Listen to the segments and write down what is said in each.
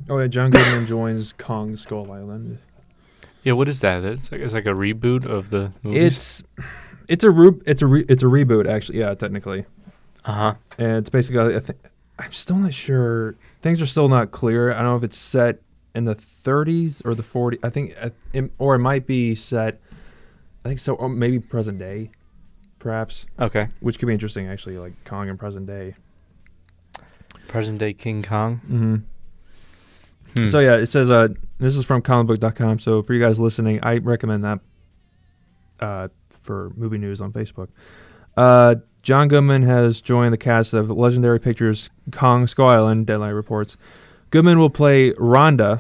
Oh yeah, John Goodman joins Kong Skull Island. Yeah, what is that? It's like a reboot of the movies. It's a reboot actually. Yeah, technically. Uh-huh. And it's basically I'm still not sure. Things are still not clear. I don't know if it's set in the 30s or the 40s. I think, or it might be set. I think so. Or maybe present day, perhaps. Okay. Which could be interesting, actually, like Kong in present day. Present day King Kong. Mm-hmm. So yeah, it says this is from comicbook.com. So for you guys listening, I recommend that for movie news on Facebook. John Goodman has joined the cast of Legendary Pictures' Kong Skull Island, Deadline reports. Goodman will play Randa,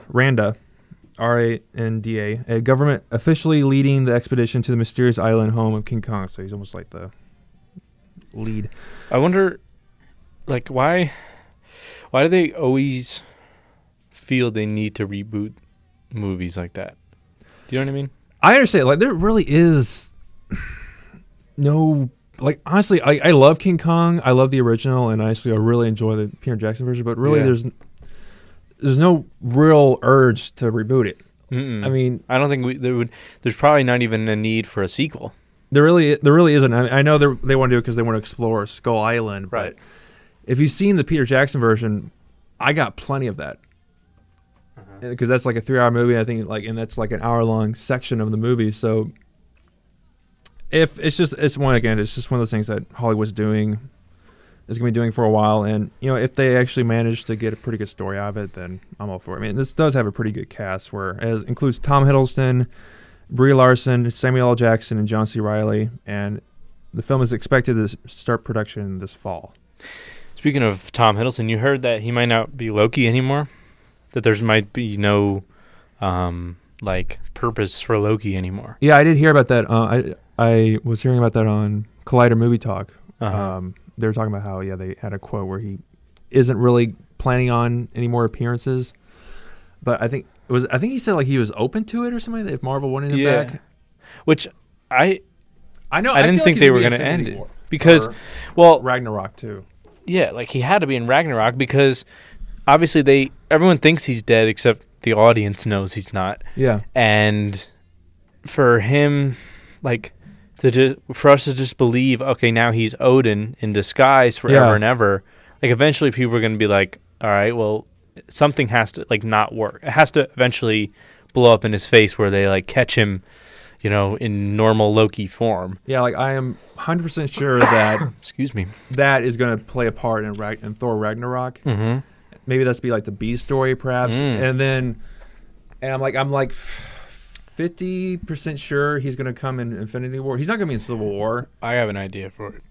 R-A-N-D-A, a government officially leading the expedition to the mysterious island home of King Kong. So he's almost like the lead. I wonder, like, why do they always feel they need to reboot movies like that? Do you know what I mean? I understand. Like, there really is no... Like, honestly, I love King Kong. I love the original, and honestly, I really enjoy the Peter Jackson version. But really, there's no real urge to reboot it. Mm-mm. I mean, I don't think there's probably not even a need for a sequel. There really isn't. I know they want to do it because they want to explore Skull Island. Right. But if you've seen the Peter Jackson version, I got plenty of that. Because that's like a 3-hour movie, I think, and that's like an hour-long section of the movie. So it's just one of those things that Hollywood's doing, is going to be doing for a while. And, if they actually manage to get a pretty good story out of it, then I'm all for it. I mean, this does have a pretty good cast, includes Tom Hiddleston, Brie Larson, Samuel L. Jackson, and John C. Reilly. And the film is expected to start production this fall. Speaking of Tom Hiddleston, you heard that he might not be Loki anymore? That there might be no, purpose for Loki anymore. Yeah, I did hear about that. I was hearing about that on Collider Movie Talk. Uh-huh. They were talking about how they had a quote where he isn't really planning on any more appearances, but I think he said like he was open to it or something. If Marvel wanted him back, which I know I didn't think they were going to end it because Ragnarok too. Yeah, like he had to be in Ragnarok because obviously everyone thinks he's dead except the audience knows he's not. Yeah, and for him, for us to just believe, okay, now he's Odin in disguise forever and ever. Like, eventually people are going to be like, all right, well, something has to, not work. It has to eventually blow up in his face where they, catch him, in normal Loki form. Yeah, I am 100% sure that... Excuse me. That is going to play a part in Thor Ragnarok. Mm-hmm. Maybe that's be, the B story, perhaps. And then... And I'm 50% sure he's going to come in Infinity War. He's not going to be in Civil War. I have an idea for it.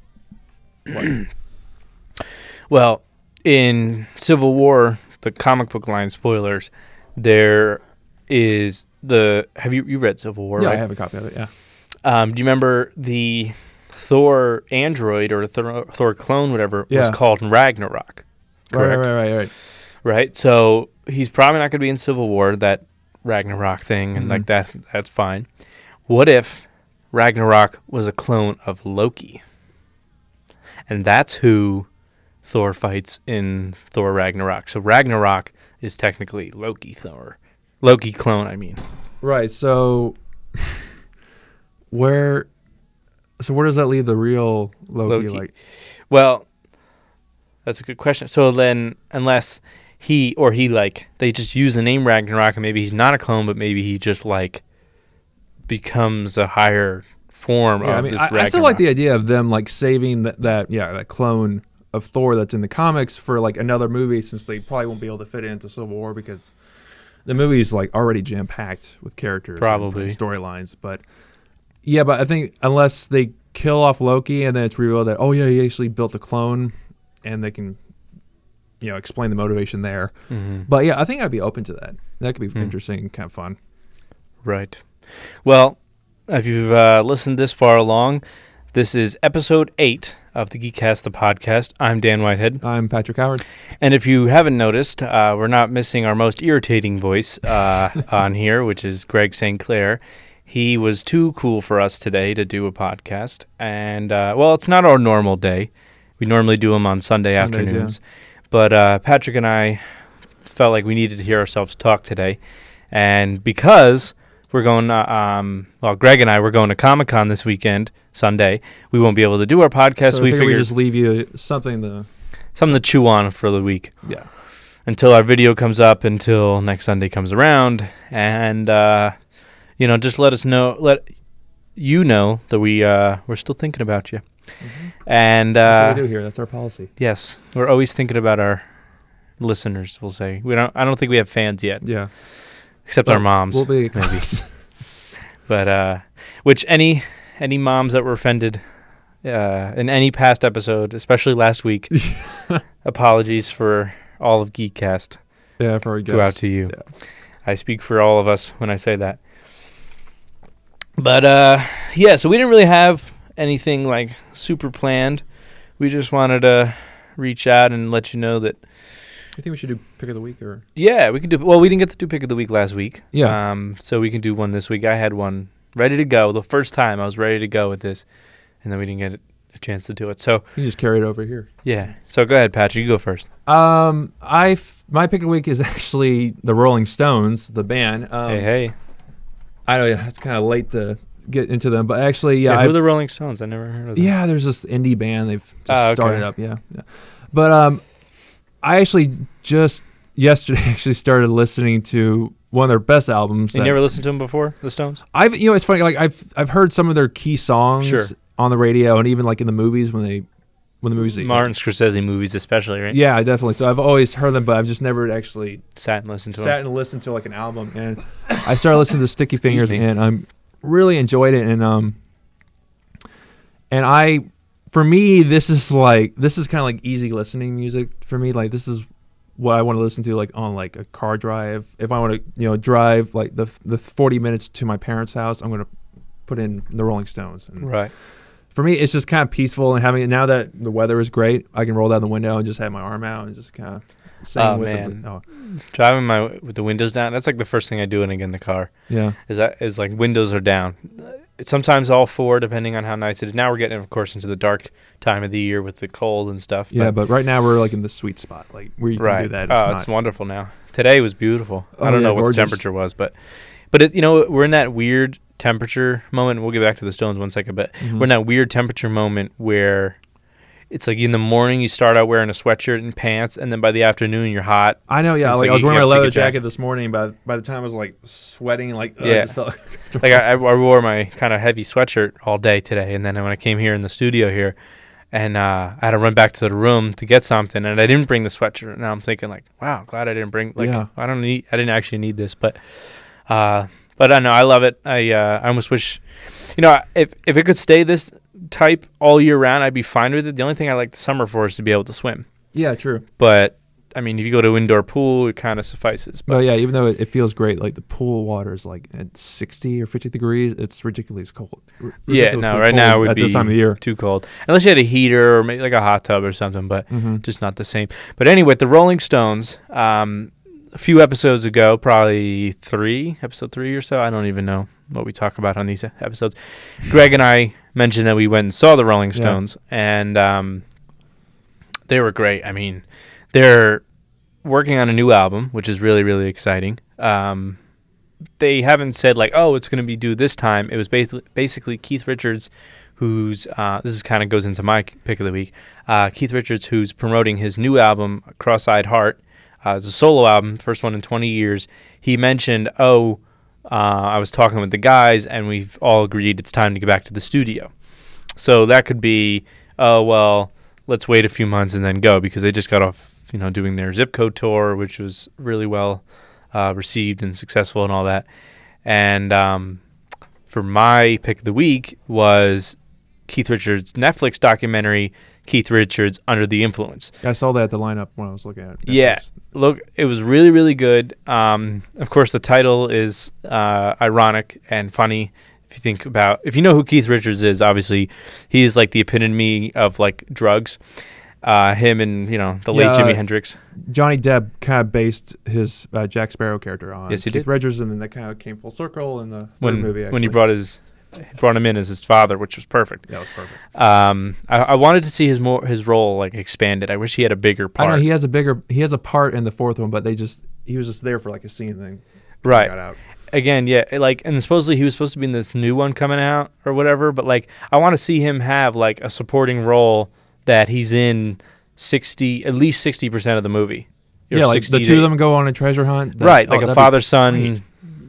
What? Well, in Civil War, the comic book line, spoilers, there is have you read Civil War, yeah, right? I have a copy of it, yeah. Do you remember the Thor android or Thor clone, whatever, was called Ragnarok? Correct? Right? So he's probably not going to be in Civil War, that Ragnarok thing, and that's fine. What if Ragnarok was a clone of Loki? And that's who Thor fights in Thor Ragnarok. So Ragnarok is technically Loki clone, I mean. Right, so where does that leave the real Loki? Well, that's a good question. So then, unless they just use the name Ragnarok, and maybe he's not a clone, but maybe he just becomes a higher form of this Ragnarok. I still like the idea of them saving that clone of Thor that's in the comics for another movie, since they probably won't be able to fit it into Civil War because the movie is already jam packed with characters, probably, and storylines. But I think unless they kill off Loki and then it's revealed that he actually built the clone, and they can explain the motivation there. Mm-hmm. But I think I'd be open to that. That could be interesting and kind of fun. Right. Well, if you've listened this far along, this is episode 8 of the Geekcast, the podcast. I'm Dan Whitehead. I'm Patrick Howard. And if you haven't noticed, we're not missing our most irritating voice on here, which is Greg St. Clair. He was too cool for us today to do a podcast. And, it's not our normal day. We normally do them on Sunday afternoons. Yeah. But Patrick and I felt like we needed to hear ourselves talk today. And because we're going, Greg and I were going to Comic-Con this weekend, Sunday, we won't be able to do our podcast. So we figured we just leave you something to chew on for the week. Yeah. Until our video comes up, until next Sunday comes around. And, just let you know that we're still thinking about you. Mm-hmm. And that's what we do here. That's our policy. Yes, we're always thinking about our listeners. We'll say I don't think we have fans yet. Yeah, except our moms. We'll be maybe. But which any moms that were offended in any past episode, especially last week, apologies for all of Geekcast. Yeah, for our guests. Go out to you. Yeah. I speak for all of us when I say that. But so we didn't really have anything like super planned. We just wanted to reach out and let you know that. I think we should do pick of the week, or yeah, we can do. Well, we didn't get to do pick of the week last week. Yeah. So we can do one this week. I had one ready to go. The first time I was ready to go with this, and then we didn't get a chance to do it. So you just carry it over here. Yeah. So go ahead, Patrick. You go first. My pick of the week is actually the Rolling Stones, the band. Hey. I know it's kind of late to get into them, but actually, who are the Rolling Stones? I never heard of them. Yeah, there's this indie band they've just started up. Yeah. But I actually just yesterday started listening to one of their best albums. You never listened to them before, the Stones? It's funny. Like I've heard some of their key songs on the radio, and even like in the movies when the movies. Martin Scorsese movies, especially, right? Yeah, definitely. So I've always heard them, but I've just never actually sat and listened to like an album. And I started listening to Sticky Fingers, and I'm really enjoyed it. And for me, this is kind of like easy listening music for me. Like this is what I want to listen to, like on like a car drive. If I want to, drive like the 40 minutes to my parents' house, I'm going to put in the Rolling Stones. And right. For me, it's just kind of peaceful, and having it now that the weather is great, I can roll down the window and just have my arm out and just kind of sing with driving with the windows down. That's like the first thing I do when I get in the car. Yeah, is like windows are down. It's sometimes all four, depending on how nice it is. Now we're getting, of course, into the dark time of the year with the cold and stuff. Yeah, but right now we're like in the sweet spot, like where you can do that. It's wonderful now. Today was beautiful. I don't know what the temperature was, but we're in that weird temperature moment. We'll get back to the Stones one second, but we're in that weird temperature moment where it's like in the morning you start out wearing a sweatshirt and pants, and then by the afternoon you're hot. I know, yeah. Like I was wearing my leather jacket this morning, but by the time I was like sweating, I just felt like I wore my kind of heavy sweatshirt all day today, and then when I came here in the studio here, and I had to run back to the room to get something, and I didn't bring the sweatshirt. And now I'm thinking like, wow, glad I didn't bring. I didn't actually need this, but I know I love it. I almost wish, if it could stay this type all year round, I'd be fine with it. The only thing I like the summer for is to be able to swim. Yeah, true. But I mean, if you go to indoor pool, it kind of suffices. But yeah, even though it feels great, like the pool water is like at 60 or 50 degrees, it's ridiculously cold. Right now it would be this time of year too cold, unless you had a heater or maybe like a hot tub or something. But just not the same. But anyway, the Rolling Stones. A few episodes ago, probably episode 3 or so. I don't even know what we talk about on these episodes. Greg and I mentioned that we went and saw the Rolling Stones, and they were great. I mean, they're working on a new album, which is really, really exciting. They haven't said like, oh, it's going to be due this time. It was basically Keith Richards, who's this kind of goes into my pick of the week. Keith Richards, who's promoting his new album, Cross-Eyed Heart. It's a solo album, first one in 20 years. He mentioned, I was talking with the guys, and we've all agreed it's time to get back to the studio. So that could be, let's wait a few months and then go, because they just got off, doing their Zip Code tour, which was really well received and successful and all that. And for my pick of the week was Keith Richards' Netflix documentary, Keith Richards Under the Influence. I saw that at the lineup when I was looking at it. Yeah, look, it was really, really good. Of course, the title is ironic and funny. If you know who Keith Richards is, obviously he is like the epitome of like drugs. Him and the late Jimi Hendrix. Johnny Depp kind of based his Jack Sparrow character on Keith Richards, and then that kind of came full circle in the third movie. Actually. When he brought his brought him in as his father, which was perfect. Yeah, it was perfect. I wanted to see his role like expanded. I wish he had a bigger part. I know he has a part in the fourth one, but he was just there for like a scene thing. Right. Got out. Again, yeah, like, and supposedly he was supposed to be in this new one coming out or whatever, but like I want to see him have like a supporting role that he's in at least 60% of the movie. Yeah, like the two of them go on a treasure hunt. Like a father-son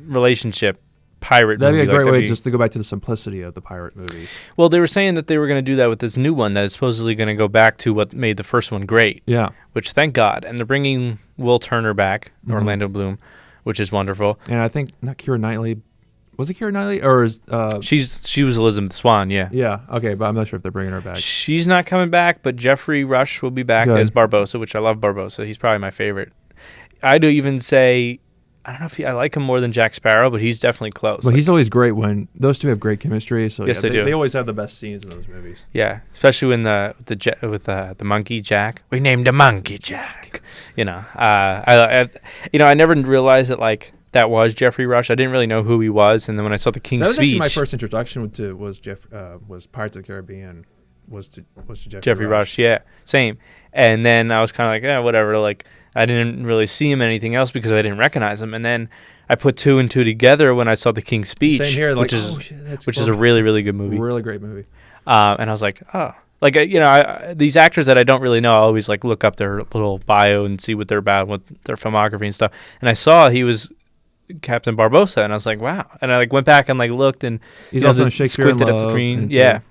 relationship. Pirate that'd movie. Be a great way just to go back to the simplicity of the pirate movies. Well, they were saying that they were going to do that with this new one that is supposedly going to go back to what made the first one great. Yeah. Which, thank God. And they're bringing Will Turner back, Orlando Bloom, which is wonderful. And I think, not Keira Knightley. Was it Keira Knightley? Or is... She was Elizabeth Swann, yeah. Yeah, okay, but I'm not sure if they're bringing her back. She's not coming back, but Jeffrey Rush will be back as Barbossa, which I love Barbossa. He's probably my favorite. I do even say... I don't know if I like him more than Jack Sparrow, but he's definitely close. Well, he's always great when those two have great chemistry. So yes, they do. They always have the best scenes in those movies. Yeah, especially when the monkey Jack. We named the monkey Jack. You know, I never realized that like that was Jeffrey Rush. I didn't really know who he was, and then when I saw the King's Speech, that was actually my first introduction to was Pirates of the Caribbean. Was to Jeffrey Rush. Yeah, same. And then I was kind of like, yeah, whatever. Like I didn't really see him in anything else because I didn't recognize him. And then I put two and two together when I saw The King's Speech, same here, which is a really, really good movie. Really great movie. And I was like, oh, like these actors that I don't really know, I always like look up their little bio and see what they're about, what their filmography and stuff. And I saw he was Captain Barbossa, and I was like, wow. And I like went back and like looked, and he's also in Shakespeare in Love. At the screen, yeah.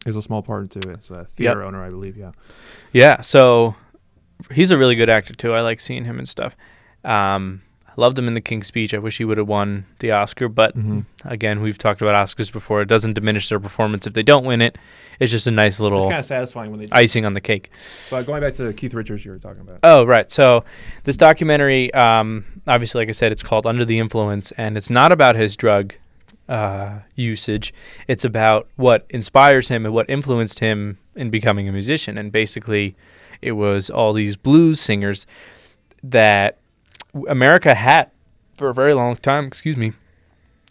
He's a small part into it. It's a theater owner, I believe. Yeah. Yeah. So he's a really good actor too. I like seeing him and stuff. I loved him in The King's Speech. I wish he would have won the Oscar, but again, we've talked about Oscars before. It doesn't diminish their performance if they don't win it. It's just a nice little. It's kind of satisfying when they do. Icing on the cake. But going back to Keith Richards, you were talking about. Oh, right. So this documentary, obviously, like I said, it's called Under the Influence, and it's not about his drug usage. It's about what inspires him and what influenced him in becoming a musician. And basically, it was all these blues singers that America had for a very long time. For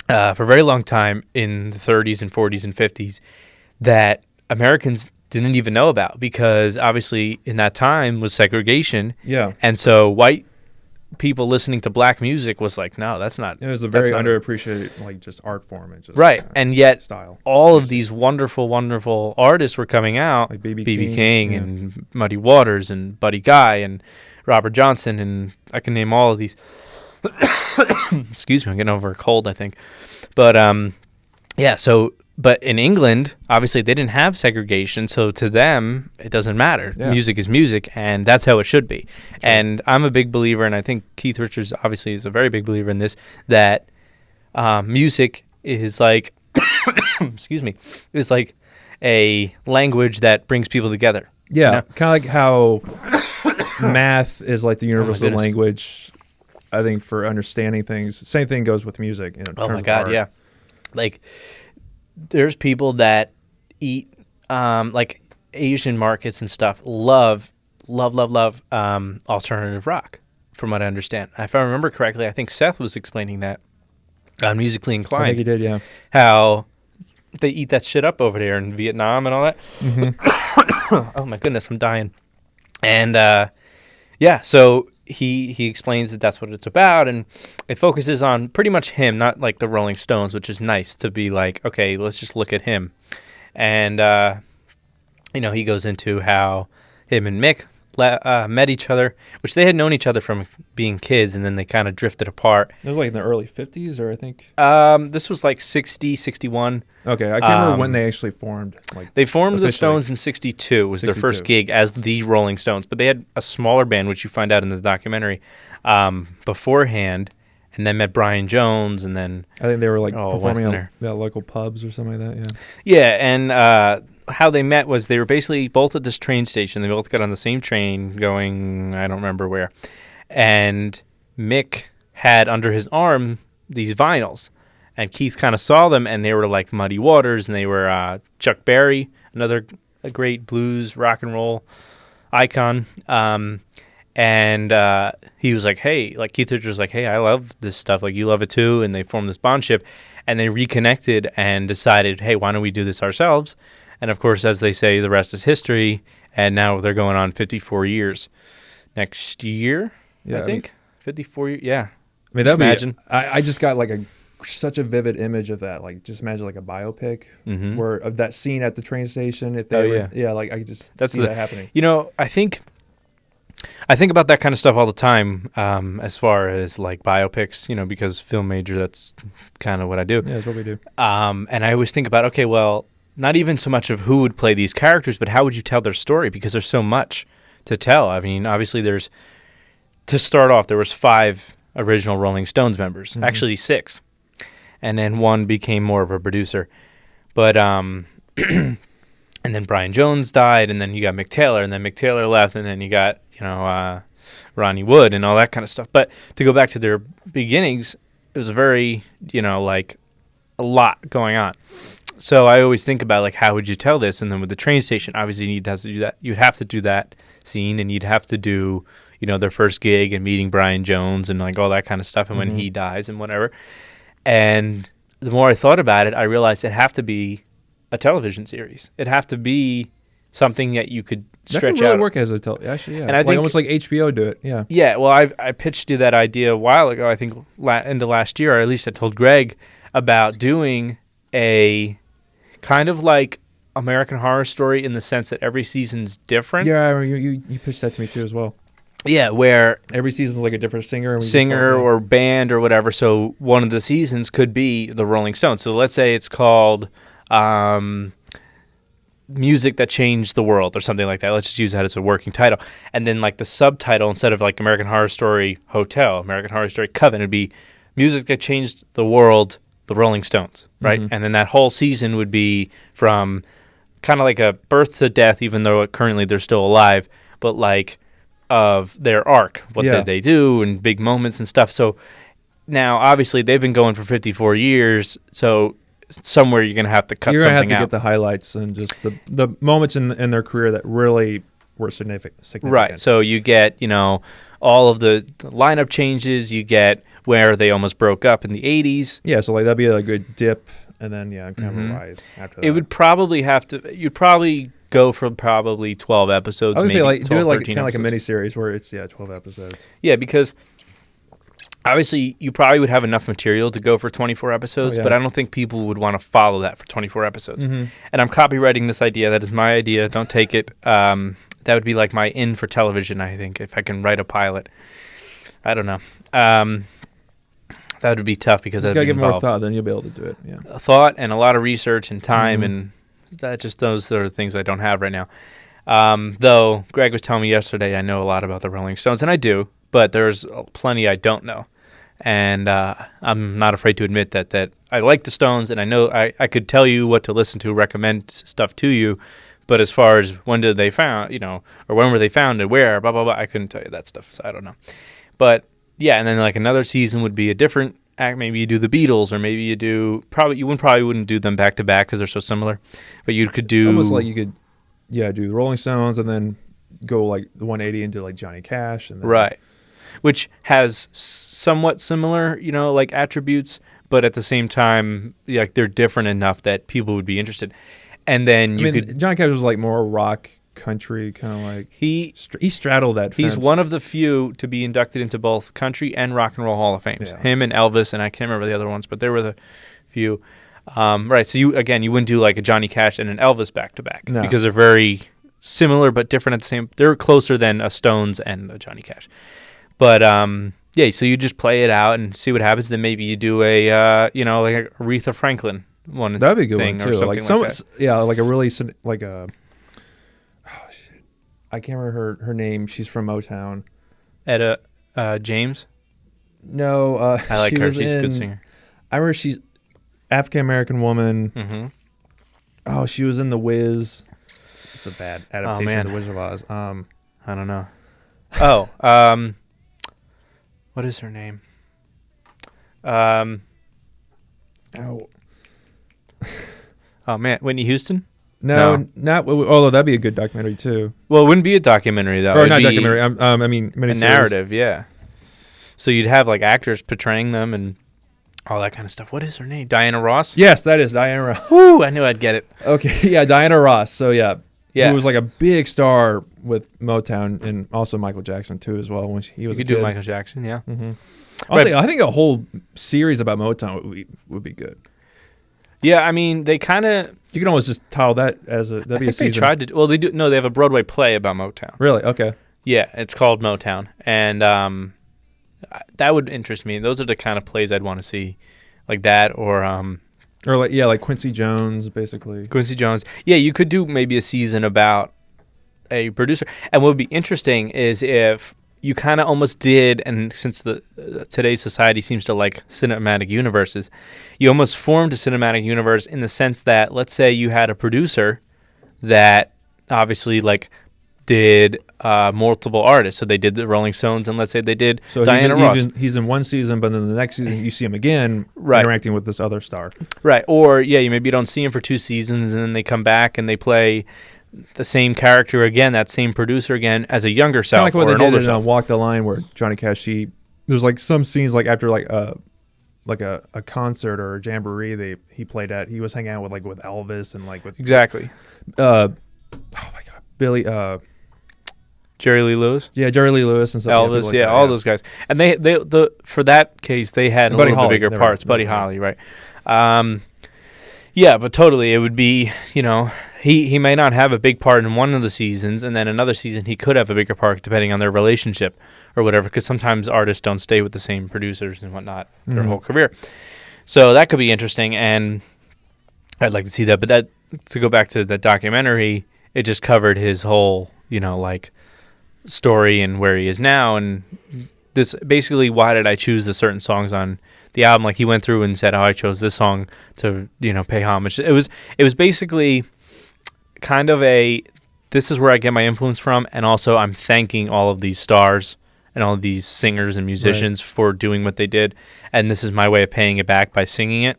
a very long time in the 30s and 40s and 50s that Americans didn't even know about because obviously in that time was segregation. Yeah. And so white people listening to black music was like, no, that's not. It was a very underappreciated, like, just art form. And just, right. And yet style. All of these wonderful, wonderful artists were coming out. Like B.B. King and Muddy Waters and Buddy Guy and Robert Johnson. And I can name all of these. Excuse me, I'm getting over a cold, I think. But, but in England, obviously they didn't have segregation, so to them, it doesn't matter. Yeah. Music is music, and that's how it should be. Sure. And I'm a big believer, and I think Keith Richards obviously is a very big believer in this, that music is like, excuse me, is like a language that brings people together. Yeah, you know? Kind of like how math is like the universal language, I think, for understanding things. Same thing goes with music. In oh terms my God, of art. yeah. Like, there's people that eat, like Asian markets and stuff, love alternative rock, from what I understand. If I remember correctly, I think Seth was explaining that on Musically Inclined. I think he did, yeah. How they eat that shit up over there in Vietnam and all that. Mm-hmm. Oh my goodness, I'm dying. And so he explains that that's what it's about, and it focuses on pretty much him, not like the Rolling Stones, which is nice to be like, okay, let's just look at him. And he goes into how him and Mick met each other, which they had known each other from being kids, and then they kind of drifted apart. It was like in the early 50s, or I think? This was like 60, 61. Okay, I can't remember when they actually formed. Like, they formed the Stones in 62, was 62. Their first gig as the Rolling Stones, but they had a smaller band, which you find out in the documentary, beforehand, and then met Brian Jones, and then... I think they were like performing at local pubs or something like that, yeah. Yeah, and how they met was they were basically both at this train station. They both got on the same train going, I don't remember where. And Mick had under his arm these vinyls. And Keith kind of saw them, and they were like Muddy Waters, and they were Chuck Berry, a great blues rock and roll icon. And he was like, hey, like Keith Richards was like, hey, I love this stuff. Like, you love it too. And they formed this bondship. And they reconnected and decided, hey, why don't we do this ourselves? And, of course, as they say, the rest is history. And now they're going on 54 years next year, I think. 54 years, yeah. I mean, that'd imagine. I just got like such a vivid image of that. Like, just imagine like a biopic where of that scene at the train station. If they like I could just see that happening. You know, I think about that kind of stuff all the time, as far as like biopics, you know, because film major, that's kind of what I do. Yeah, that's what we do. And I always think about, okay, well, not even so much of who would play these characters, but how would you tell their story? Because there's so much to tell. I mean, obviously to start off, there was 5 original Rolling Stones members, actually 6. And then one became more of a producer. But, and then Brian Jones died, and then you got Mick Taylor, and then Mick Taylor left, and then you got, you know, Ronnie Wood and all that kind of stuff. But to go back to their beginnings, it was a very, you know, like a lot going on. So I always think about, like, how would you tell this? And then with the train station, obviously you'd have to do that. You'd have to do that scene, and you'd have to do, you know, their first gig and meeting Brian Jones and, like, all that kind of stuff, and when he dies and whatever. And the more I thought about it, I realized it'd have to be a television series. It'd have to be something that you could stretch out. That could really work as a actually, yeah. And I think almost like HBO do it, yeah. Yeah, well, I pitched you that idea a while ago, I think into last year, or at least I told Greg about doing a kind of like American Horror Story in the sense that every season's different. Yeah, you pitched that to me too as well. Yeah, where every season's like a different singer or band or whatever. So one of the seasons could be the Rolling Stones. So let's say it's called Music That Changed the World or something like that. Let's just use that as a working title. And then like the subtitle, instead of like American Horror Story Hotel, American Horror Story Coven, it'd be Music That Changed the World, the Rolling Stones, right? And then that whole season would be from kind of like a birth to death, even though currently they're still alive, but like of their arc. What did they do and big moments and stuff. So now, obviously, they've been going for 54 years, so somewhere you're going to have to cut something out. You're going to have to get the highlights and just the moments in their career that really were significant. Right, so you get, you know, all of the lineup changes, you get where they almost broke up in the 80s. Yeah, so like that'd be a good dip, and then, kind of a rise after that. It would probably you'd probably go for probably 12 episodes. I would say, like, 12, do it like kind of like a miniseries where it's 12 episodes. Yeah, because obviously you probably would have enough material to go for 24 episodes, but I don't think people would want to follow that for 24 episodes. And I'm copywriting this idea. That is my idea. Don't take it. That would be like my in for television, I think, if I can write a pilot. I don't know. That would be tough because I've got to give more thought, then you'll be able to do it. Yeah, a thought and a lot of research and time, and those are the things I don't have right now. Though Greg was telling me yesterday, I know a lot about the Rolling Stones, and I do, but there's plenty I don't know, and I'm not afraid to admit that I like the Stones, and I know I could tell you what to listen to, recommend stuff to you, but as far as when did they found, or when were they founded, where, blah blah blah, I couldn't tell you that stuff, so I don't know, but. Yeah, and then like another season would be a different act. Maybe you do the Beatles, or maybe you do probably wouldn't do them back to back because they're so similar. But you could do almost like you could, do the Rolling Stones and then go like the 180 and do like Johnny Cash, and then right, which has somewhat similar, like attributes, but at the same time, like they're different enough that people would be interested. And then Johnny Cash was like more rock. Country, kind of like he straddled that fence. He's one of the few to be inducted into both country and rock and roll Hall of Fame. Him and Elvis, and I can't remember the other ones, but there were the few. Right, so you wouldn't do like a Johnny Cash and an Elvis back to back because they're very similar but different at the same. They're closer than a Stones and a Johnny Cash. But so you just play it out and see what happens. Then maybe you do a like Aretha Franklin one. That'd be a good one too. Like that. Like a really like a. I can't remember her name. She's from Motown. Etta James? No. I like her. She's a good singer. I remember she's African-American woman. Mm-hmm. Oh, she was in The Wiz. It's a bad adaptation of The Wizard of Oz. I don't know. Oh, what is her name? Oh, man. Whitney Houston? No, not. Although that'd be a good documentary too. Well, it wouldn't be a documentary though. Or not documentary. I mean, a narrative. Yeah. So you'd have like actors portraying them and all that kind of stuff. What is her name? Diana Ross? Yes, that is Diana Ross. Woo! I knew I'd get it. Okay, yeah, Diana Ross. So yeah. Yeah. Who was like a big star with Motown and also Michael Jackson too as well when he was you a could kid. do Michael Jackson, yeah. Mm-hmm. Honestly, I think a whole series about Motown would be good. Yeah, I mean, they kind of... You can almost just title that as a... That'd be a season. They tried to... Well, they do... No, they have a Broadway play about Motown. Really? Okay. Yeah, it's called Motown. And that would interest me. Those are the kind of plays I'd want to see. Like that or... Or like Quincy Jones, basically. Quincy Jones. Yeah, you could do maybe a season about a producer. And what would be interesting is if you kind of almost did, and since today's society seems to like cinematic universes, you almost formed a cinematic universe in the sense that, let's say you had a producer that obviously like did multiple artists. So they did the Rolling Stones, and let's say they did Diana Ross. He's in one season, but then the next season you see him again interacting with this other star. Right. Or, yeah, you maybe don't see him for 2 seasons, and then they come back and they play the same character again, that same producer again, as a younger self like what or an they older did self. In Walk the Line, where Johnny Cash, there's like some scenes like after like a concert or a jamboree he played at, he was hanging out with Elvis and like with exactly. Oh my God, Billy. Jerry Lee Lewis. Yeah, Jerry Lee Lewis and stuff. Elvis, yeah, all those guys. And they for that case they had a little bit bigger parts. Buddy Holly, right? Yeah, but totally, it would be, he may not have a big part in one of the seasons, and then another season he could have a bigger part depending on their relationship or whatever, because sometimes artists don't stay with the same producers and whatnot their whole career. So that could be interesting, and I'd like to see that. But to go back to the documentary, it just covered his whole, story and where he is now, and this basically, why did I choose the certain songs on the album? Like he went through and said, I chose this song to pay homage. It was basically kind of this is where I get my influence from, and also I'm thanking all of these stars and all of these singers and musicians for doing what they did, and this is my way of paying it back by singing it.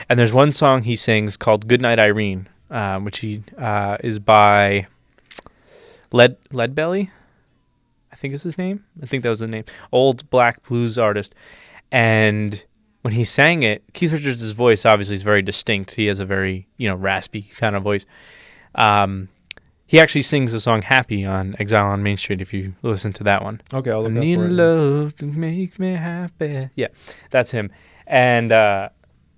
And there's one song he sings called Goodnight Irene, which he is by Leadbelly, I think is his name. I think that was the name. Old black blues artist. And when he sang it, Keith Richards' voice obviously is very distinct. He has a very, raspy kind of voice. He actually sings the song Happy on Exile on Main Street, if you listen to that one. Okay, I'll look I up need for it. love to make me happy. Yeah, that's him. And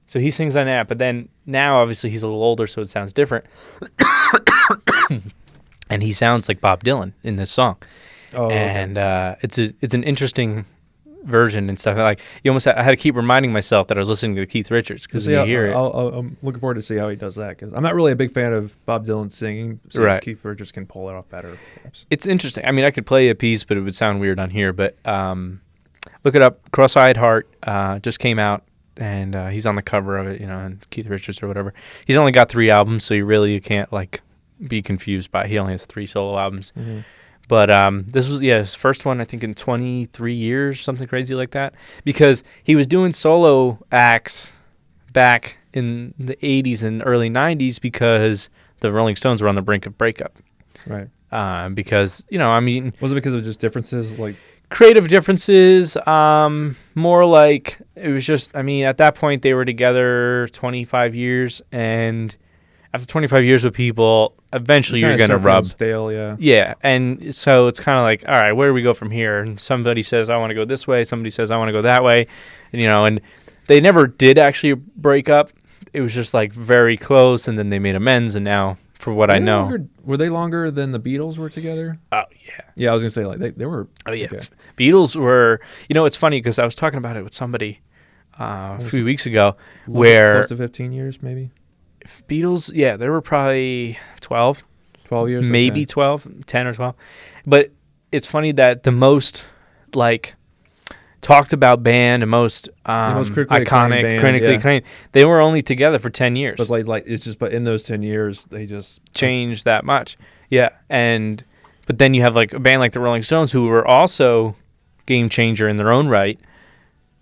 so he sings on that. But then now, obviously, he's a little older, so it sounds different. And he sounds like Bob Dylan in this song. Oh, and okay. It's an interesting version and stuff. Like I had to keep reminding myself that I was listening to Keith Richards because you hear it. I'm looking forward to see how he does that, because I'm not really a big fan of Bob Dylan singing. So if Keith Richards can pull it off better. Perhaps. It's interesting. I mean, I could play a piece, but it would sound weird on here. But look it up. Cross-Eyed Heart just came out, and he's on the cover of it. And Keith Richards or whatever. He's only got 3 albums, so you can't be confused by it. He only has 3 solo albums. Mm-hmm. But this was, his first one, I think, in 23 years, something crazy like that. Because he was doing solo acts back in the 80s and early 90s because the Rolling Stones were on the brink of breakup. Right. Because, was it because of just differences? Creative differences, more like it was just, at that point they were together 25 years, and after 25 years with people, eventually you're going to rub. Stale, yeah. Yeah, and so it's kind of like, all right, where do we go from here? And somebody says, I want to go this way. Somebody says, I want to go that way. And, and they never did actually break up. It was just very close, and then they made amends, and now, for what I know. Were they longer than the Beatles were together? Oh, yeah. Yeah, I was going to say, they were. Oh, yeah. Okay. Beatles were, it's funny because I was talking about it with somebody a few weeks ago where. Close to 15 years, maybe? Beatles, yeah, there were probably 12. 12 years? Maybe 12, 10 or 12. But it's funny that the most, talked about band and most iconic, critically acclaimed, they were only together for 10 years. But it's just, but in those 10 years, they just changed that much. Yeah, but then you have a band like the Rolling Stones, who were also game changer in their own right,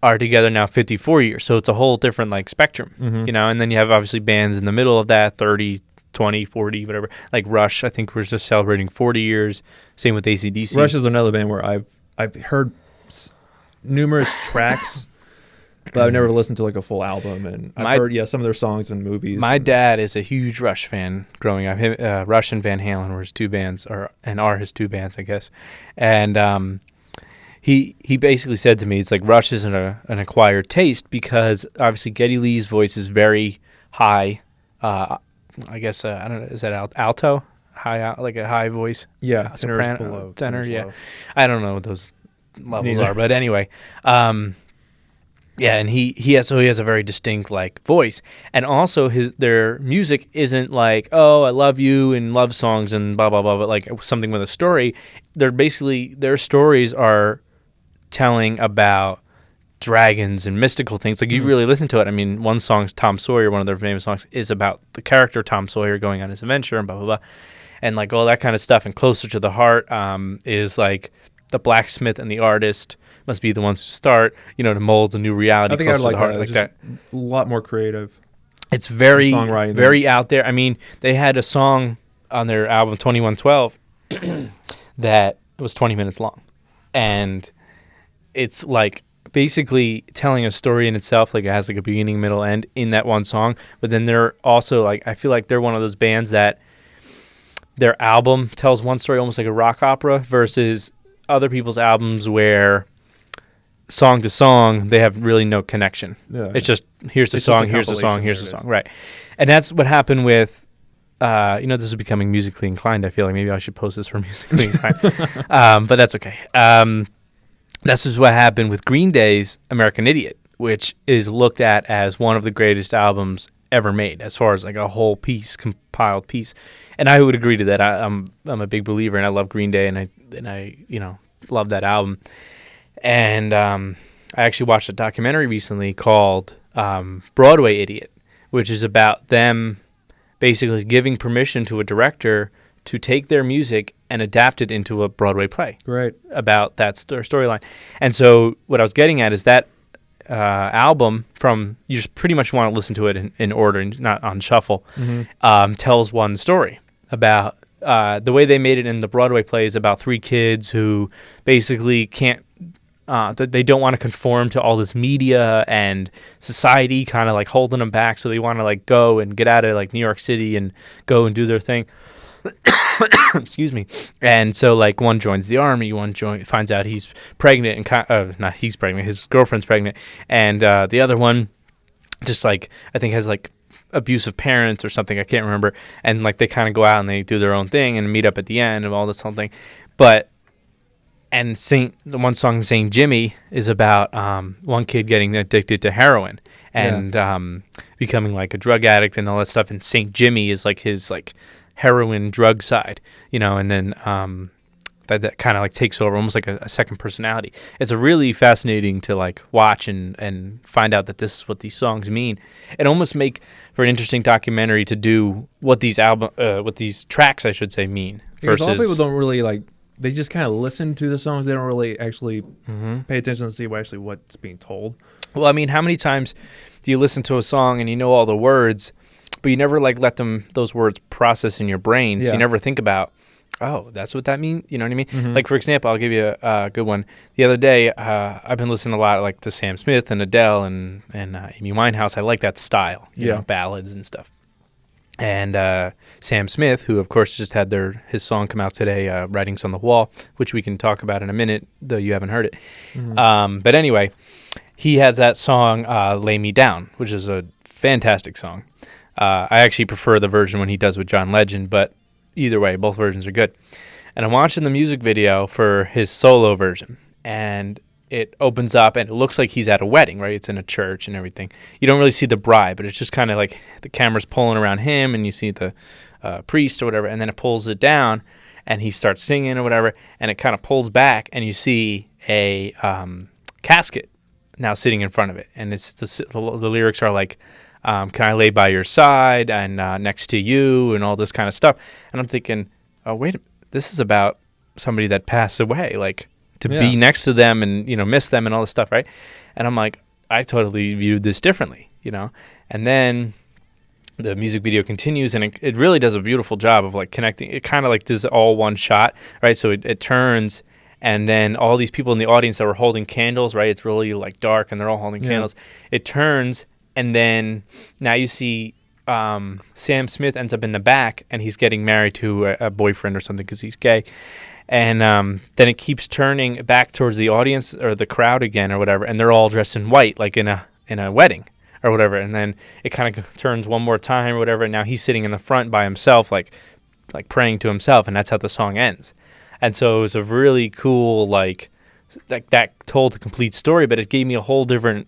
are together now 54 years. So it's a whole different spectrum, mm-hmm. And then you have obviously bands in the middle of that, 30 20, 40, whatever. Like Rush, I think we're just celebrating 40 years. Same with AC/DC. Rush is another band where I've heard numerous tracks, but I've never listened to like a full album. And I've heard some of their songs in movies. My dad is a huge Rush fan growing up. Rush and Van Halen were his two bands, are his two bands, I guess. And he basically said to me, it's like Rush isn't an acquired taste because obviously Geddy Lee's voice is very high. I guess I don't know. Is that alto? High, like a high voice. Yeah, soprano, below, tenor. Yeah, low. I don't know what those levels are, but anyway, and he has a very distinct like voice, and also their music isn't like, oh, I love you and love songs and blah blah blah, but like something with a story. Their stories are telling about dragons and mystical things. Like you really listen to it. I mean, one song's Tom Sawyer, one of their famous songs, is about the character Tom Sawyer going on his adventure and blah blah blah, and like all that kind of stuff. And Closer to the Heart is like the blacksmith and the artist must be the ones who start, to mold a new reality. I think I'd like that. Like that. A lot more creative. It's very out there. I mean, they had a song on their album 2112 that was 20 minutes long, and it's like basically telling a story in itself. Like it has like a beginning, middle, end in that one song. But then they're also like, I feel like they're one of those bands that their album tells one story almost like a rock opera versus other people's albums where song to song they have really no connection. Yeah. It's just here's the song, here's the song, here's the song. Right. And that's what happened with this is becoming musically inclined. I feel like maybe I should post this for musically inclined. But that's okay. This is what happened with Green Day's American Idiot, which is looked at as one of the greatest albums ever made, as far as like a whole piece, compiled piece. And I would agree to that. I'm a big believer, and I love Green Day, and I love that album. And I actually watched a documentary recently called Broadway Idiot, which is about them basically giving permission to a director to take their music and adapt it into a Broadway play. Right. About that storyline. And so what I was getting at is that album, you just pretty much want to listen to it in order, not on shuffle, tells one story about the way they made it in the Broadway play is about three kids who basically can't, they don't want to conform to all this media and society kind of like holding them back. So they want to like go and get out of like New York City and go and do their thing. Excuse me. And so like one joins the army, finds out he's pregnant and not he's pregnant, his girlfriend's pregnant, and the other one just like I think has like abusive parents or something, I can't remember, and like they kind of go out and they do their own thing and meet up at the end of all this whole thing. But the one song St. Jimmy is about one kid getting addicted to heroin and becoming like a drug addict and all that stuff, and St. Jimmy is like his like heroin drug side, and then that kind of like takes over almost like a second personality. It's a really fascinating to like watch and find out that this is what these songs mean. It almost make for an interesting documentary to do what these tracks I should say mean. Because a lot of people don't really like, they just kind of listen to the songs. They don't really actually pay attention to see what's being told. Well, I mean, how many times do you listen to a song and you know all the words, but you never like let those words process in your brain. So you never think about, oh, that's what that means. You know what I mean? Mm-hmm. Like, for example, I'll give you a good one. The other day, I've been listening a lot like to Sam Smith and Adele and Amy Winehouse. I like that style, you know, ballads and stuff. And Sam Smith, who of course just had his song come out today, Writings on the Wall, which we can talk about in a minute, though you haven't heard it. Mm-hmm. But anyway, he has that song, Lay Me Down, which is a fantastic song. I actually prefer the version when he does with John Legend, but either way, both versions are good. And I'm watching the music video for his solo version, and it opens up, and it looks like he's at a wedding, right? It's in a church and everything. You don't really see the bride, but it's just kind of like the camera's pulling around him, and you see the priest or whatever, and then it pulls it down, and he starts singing or whatever, and it kind of pulls back, and you see a casket now sitting in front of it, and it's the lyrics are like, can I lay by your side and next to you and all this kind of stuff. And I'm thinking, oh, wait a minute. This is about somebody that passed away, like to be next to them and, miss them and all this stuff, right? And I'm like, I totally viewed this differently, And then the music video continues, and it really does a beautiful job of like connecting. It kind of like does all one shot, right? So it turns, and then all these people in the audience that were holding candles, right? It's really like dark, and they're all holding candles. It turns, and then now you see Sam Smith ends up in the back, and he's getting married to a boyfriend or something because he's gay. And then it keeps turning back towards the audience or the crowd again or whatever, and they're all dressed in white like in a wedding or whatever. And then it kind of turns one more time or whatever, and now he's sitting in the front by himself like praying to himself, and that's how the song ends. And so it was a really cool like that told a complete story, but it gave me a whole different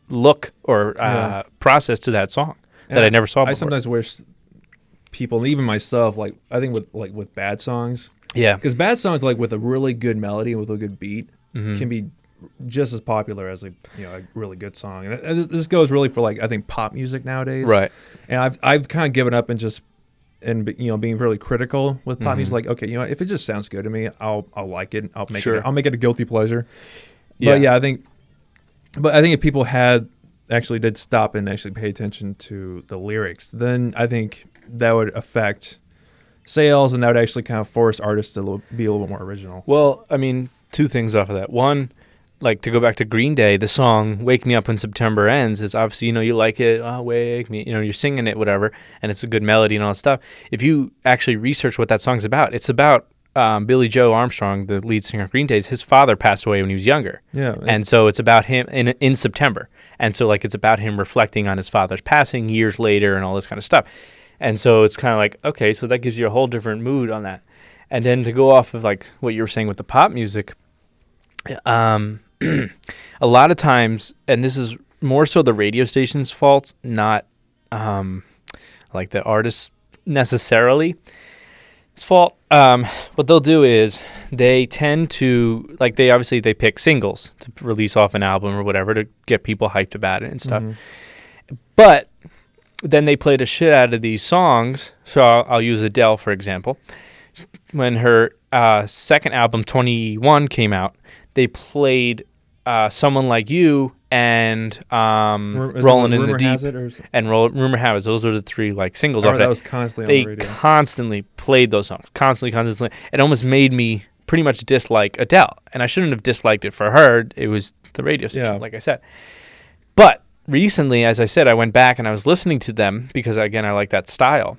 look or process to that song that I never saw before. I sometimes wish people, even myself, like I think with bad songs. Yeah, because bad songs like with a really good melody and with a good beat can be just as popular as a really good song. And this goes really for like I think pop music nowadays, right? And I've kind of given up and being really critical with pop music. Like, okay, if it just sounds good to me, I'll like it. I'll make it a guilty pleasure. But I think if people did stop and actually pay attention to the lyrics, then I think that would affect sales, and that would actually kind of force artists to be a little bit more original. Well, I mean, two things off of that. One, like to go back to Green Day, the song "Wake Me Up When September Ends" is obviously, you like it. Oh, wake me, you're singing it, whatever, and it's a good melody and all that stuff. If you actually research what that song's about, it's about Billy Joe Armstrong, the lead singer of Green Day. His father passed away when he was younger, and so it's about him in September, and so like it's about him reflecting on his father's passing years later and all this kind of stuff. And so it's kind of like, okay, so that gives you a whole different mood on that. And then to go off of like what you were saying with the pop music, a lot of times, and this is more so the radio station's fault, not like the artist necessarily. It's fault. What they'll do is they tend to they pick singles to release off an album or whatever to get people hyped about it and stuff. But then they play the shit out of these songs. So I'll use Adele, for example. When her second album, 21, came out, they played Someone Like You and Rolling in the Deep and Rumor Has It. Those are the three singles off that. Was constantly on the radio. Constantly played those songs. Constantly. It almost made me pretty much dislike Adele. And I shouldn't have disliked it for her. It was the radio station, like I said. But recently, as I said, I went back and I was listening to them because, again, I like that style.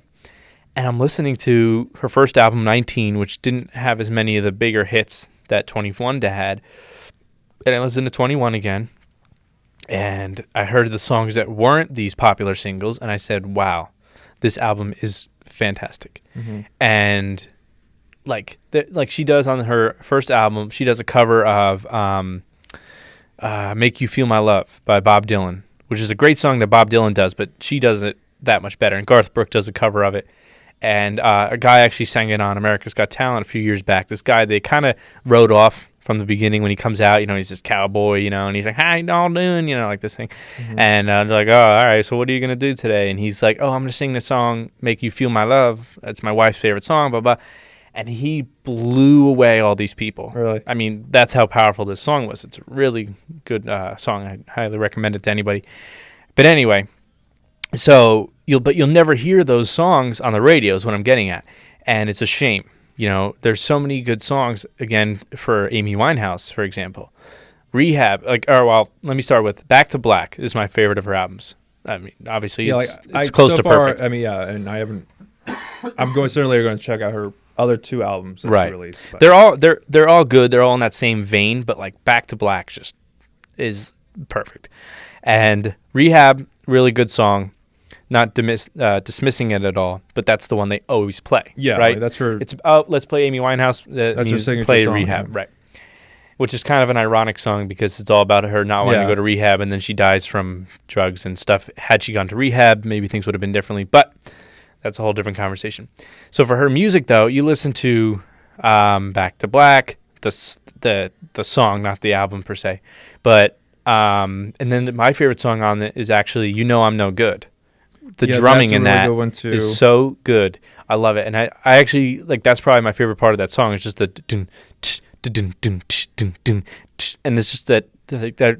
And I'm listening to her first album, 19, which didn't have as many of the bigger hits that 21 had. And I listened to 21 again. And I heard the songs that weren't these popular singles. And I said, wow, this album is fantastic. And like she does on her first album, she does a cover of Make You Feel My Love by Bob Dylan, which is a great song that Bob Dylan does, but she does it that much better. And Garth Brooks does a cover of it. And a guy actually sang it on America's Got Talent a few years back. This guy, they kind of wrote off from the beginning when he comes out. He's this cowboy, and he's like, how you all doing? Like this thing. And they're like, oh, all right, so what are you going to do today? And he's like, oh, I'm going to sing the song, Make You Feel My Love. That's my wife's favorite song, blah, blah. And he blew away all these people. Really? I mean, that's how powerful this song was. It's a really good song. I highly recommend it to anybody. But anyway, so you'll never hear those songs on the radio is what I'm getting at. And it's a shame. There's so many good songs, again, for Amy Winehouse, for example. Rehab, let me start with Back to Black is my favorite of her albums. I mean, obviously, it's close to perfect. I mean, and I'm certainly going to check out her other two albums that she released. But. They're all good. They're all in that same vein, but Back to Black just is perfect. And Rehab, really good song. Not dismissing it at all, but that's the one they always play. Yeah, right. That's her. It's let's play Amy Winehouse. That's her signature play song, Rehab, right? Which is kind of an ironic song because it's all about her not wanting to go to rehab, and then she dies from drugs and stuff. Had she gone to rehab, maybe things would have been differently, but that's a whole different conversation. So for her music, though, you listen to Back to Black, the song, not the album per se, but and then my favorite song on it is actually "You Know I'm No Good." The drumming in that is so good. I love it. And I actually, that's probably my favorite part of that song. It's just the dun, tch, dun, dun, tch, dun, dun, tch, and it's just that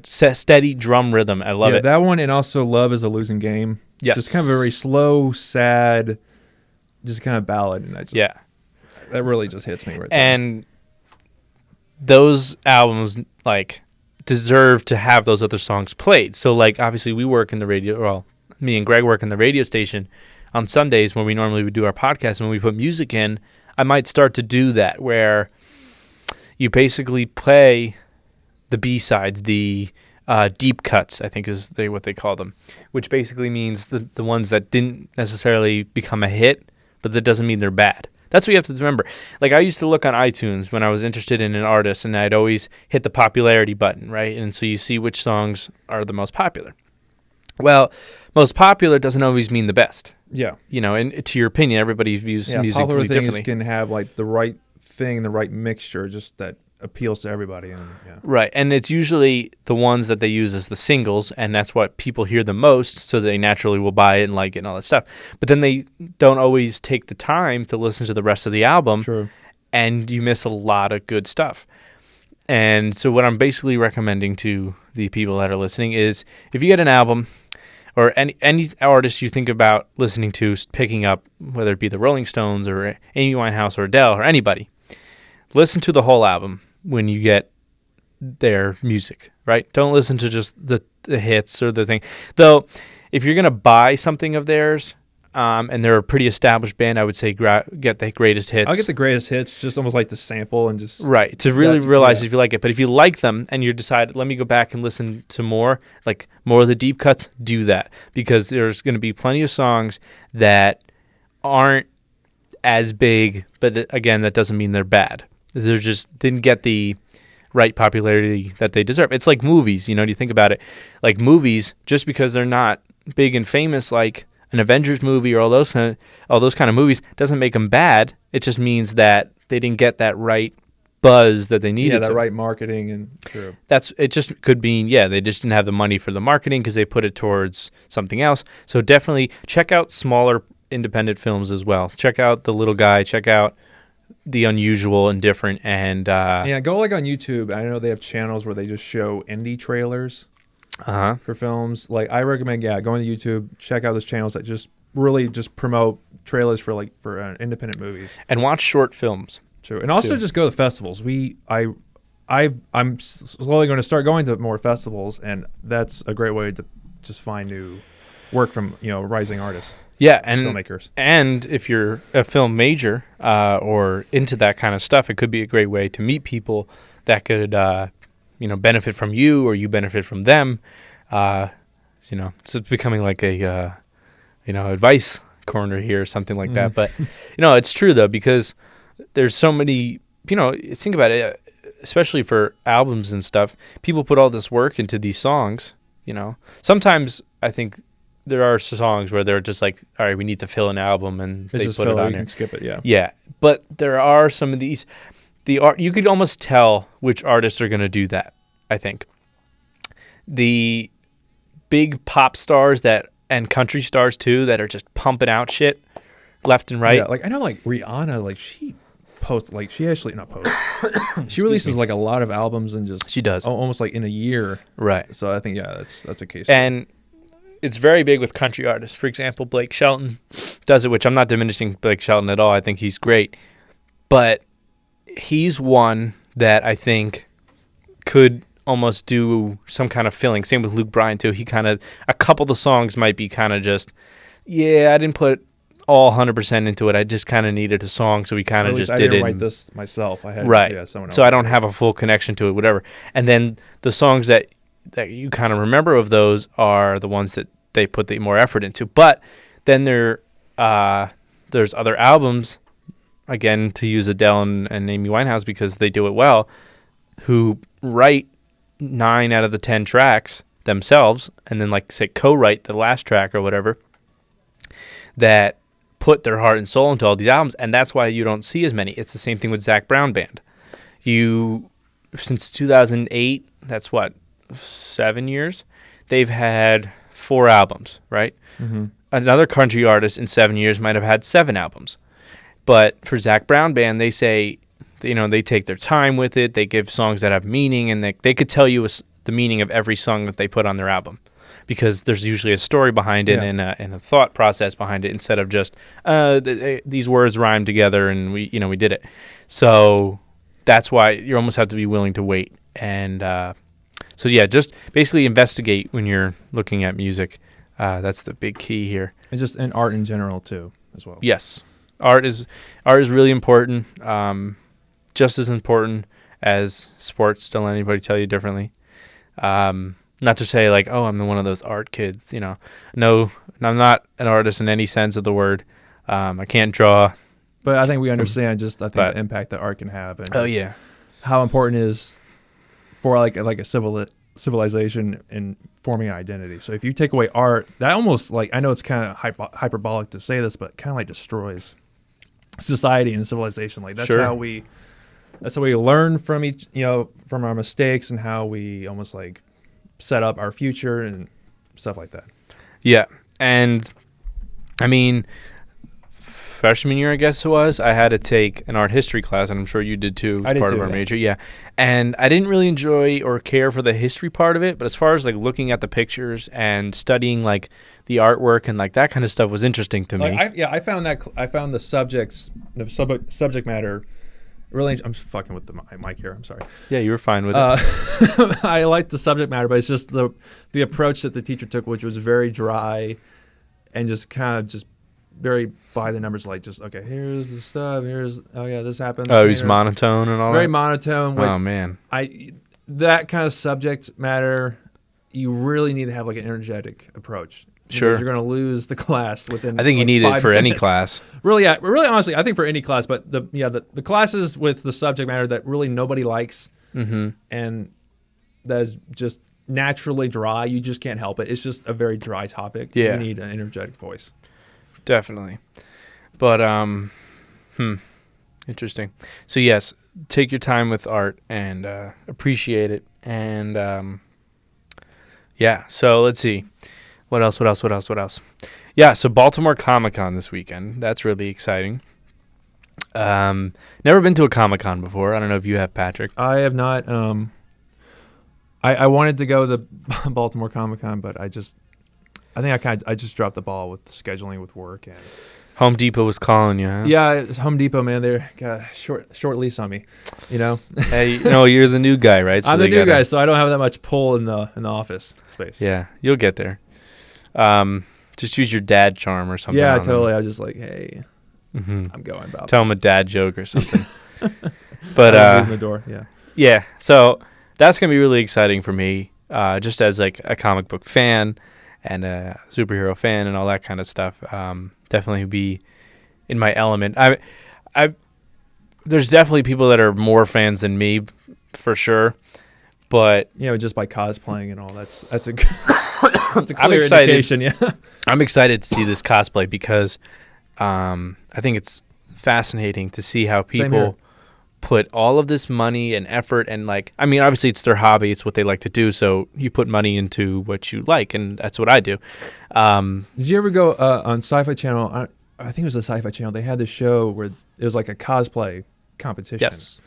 steady drum rhythm. I love it. That one, and also Love Is a Losing Game. Yes. Just kind of a very slow, sad, just kind of ballad. And that really just hits me right there. And those albums, like, deserve to have those other songs played. So, like, obviously we work in the radio, well, me and Greg work in the radio station on Sundays when we normally would do our podcast. And when we put music in, I might start to do that where you basically play the B-sides, the deep cuts, I think is what they call them, which basically means the ones that didn't necessarily become a hit, but that doesn't mean they're bad. That's what you have to remember. Like, I used to look on iTunes when I was interested in an artist, and I'd always hit the popularity button, right? And so you see which songs are the most popular. Well, most popular doesn't always mean the best. Yeah. You know, and to your opinion, everybody views music popular differently. Things can have, like, the right thing, the right mixture, just that appeals to everybody. And Right. And it's usually the ones that they use as the singles, and that's what people hear the most, so they naturally will buy it and like it and all that stuff. But then they don't always take the time to listen to the rest of the album. True. And you miss a lot of good stuff. And so what I'm basically recommending to the people that are listening is, if you get an album or any artist you think about listening to, picking up, whether it be the Rolling Stones or Amy Winehouse or Adele or anybody, listen to the whole album when you get their music, right? Don't listen to just the hits or the thing. Though, if you're going to buy something of theirs, and they're a pretty established band, I would say get the greatest hits. I'll get the greatest hits, just almost like the sample and just... Right, to really realize if you like it. But if you like them and you decide, let me go back and listen to more, like more of the deep cuts, do that. Because there's going to be plenty of songs that aren't as big, but again, that doesn't mean they're bad. They just didn't get the right popularity that they deserve. It's like movies, you know, you think about it. Like movies, just because they're not big and famous like an Avengers movie or all those kind of movies, doesn't make them bad. It just means that they didn't get that right buzz that they needed. Yeah, that right marketing and true. It just could be, they just didn't have the money for the marketing because they put it towards something else. So definitely check out smaller independent films as well. Check out The Little Guy. Check out The Unusual and Different. And go like on YouTube. I know they have channels where they just show indie trailers for films. Like, I recommend going to YouTube, check out those channels that just really just promote trailers for independent movies and watch short films. True, and also just go to festivals. I'm slowly going to start going to more festivals, and that's a great way to just find new work from rising artists. Yeah, and filmmakers. And if you're a film major or into that kind of stuff, it could be a great way to meet people that could benefit from you or you benefit from them. So it's becoming like a advice corner here or something like that. But it's true though, because there's so many. Think about it, especially for albums and stuff. People put all this work into these songs. Sometimes I think there are songs where they're just like, all right, we need to fill an album, and they put it on here. Skip it, yeah. Yeah, but there are some of these. You could almost tell which artists are going to do that. I think the big pop stars and country stars too that are just pumping out shit left and right. Yeah, like I know, like Rihanna, like she posts, like she actually not posts. She releases like a lot of albums and just she does almost like in a year, right? So I think that's a case. And it's very big with country artists. For example, Blake Shelton does it, which I'm not diminishing Blake Shelton at all. I think he's great, but he's one that I think could almost do some kind of filling. Same with Luke Bryan too. He a couple of the songs might be kind of just, I didn't put all 100% into it. I just kind of needed a song, so we kind of just did it. I didn't write this myself. I had someone else. So I don't have a full connection to it, whatever. And then the songs that you kind of remember of those are the ones that they put the more effort into. But then there's other albums, again, to use Adele and Amy Winehouse because they do it well, who write 9 out of the 10 tracks themselves, and then like say co-write the last track or whatever, that put their heart and soul into all these albums, and that's why you don't see as many. It's the same thing with Zac Brown Band. Since 2008, that's 7 years, they've had 4 albums, right? Mm-hmm. Another country artist in 7 years might have had 7 albums. But for Zac Brown Band, they say, they take their time with it. They give songs that have meaning, and they could tell you the meaning of every song that they put on their album. because there's usually a story behind it and a thought process behind it instead of just these words rhyme together and we did it. So that's why you almost have to be willing to wait. And so just basically investigate when you're looking at music. That's the big key here. And just in art in general too, as well. Yes, art is really important. Just as important as sports. Don't let anybody tell you differently. Not to say like, oh, I'm one of those art kids, No, I'm not an artist in any sense of the word. I can't draw. But I think we understand the impact that art can have. And how important it is for like a civilization in forming an identity. So if you take away art, that almost like, I know it's kind of hyperbolic to say this, but kind of like destroys society and civilization. Like that's how we learn from from our mistakes and how we almost like set up our future and stuff like that. Yeah. And I mean, freshman year, I guess it was, I had to take an art history class, and I'm sure you did too. I did part too, of our major. Yeah. And I didn't really enjoy or care for the history part of it, but as far as like looking at the pictures and studying like the artwork and like that kind of stuff was interesting to me. I found the subject matter really. I'm fucking with the mic here. I'm sorry. Yeah, you were fine with it. I liked the subject matter, but it's just the approach that the teacher took, which was very dry and just kind of just very by the numbers. Like just okay, here's the stuff. Here's this happened. Oh, he's monotone and all. Very that? monotone. Which oh man, that kind of subject matter, you really need to have like an energetic approach. Sure, you're going to lose the class within. I think you need it for any class. Really, honestly, I think for any class. But the classes with the subject matter that really nobody likes, and that is just naturally dry. You just can't help it. It's just a very dry topic. Yeah, you need an energetic voice. Definitely, but interesting. So yes, take your time with art and appreciate it. And so let's see. What else? Yeah, so Baltimore Comic-Con this weekend. That's really exciting. Never been to a Comic-Con before. I don't know if you have, Patrick. I have not. I wanted to go to the Baltimore Comic-Con, but I just dropped the ball with scheduling with work. And Home Depot was calling you, huh? Yeah, it's Home Depot, man. They're got a short lease on me, Hey, you're the new guy, right? So I'm the new guy, so I don't have that much pull in the office space. Yeah, you'll get there. Just use your dad charm or something. Yeah, totally. I was just like, hey, I'm going about. Tell him a dad joke or something. But in the door, yeah. So that's gonna be really exciting for me, just as like a comic book fan and a superhero fan and all that kind of stuff. Definitely be in my element. There's definitely people that are more fans than me, for sure. But just by cosplaying and all, that's a clear I'm excited. indication. Yeah, I'm excited to see this cosplay because I think it's fascinating to see how people put all of this money and effort and obviously it's their hobby, it's what they like to do. So you put money into what you like, and that's what I do. Did you ever go on Sci-Fi Channel? I think it was the Sci-Fi Channel. They had this show where it was like a cosplay competition. Yes.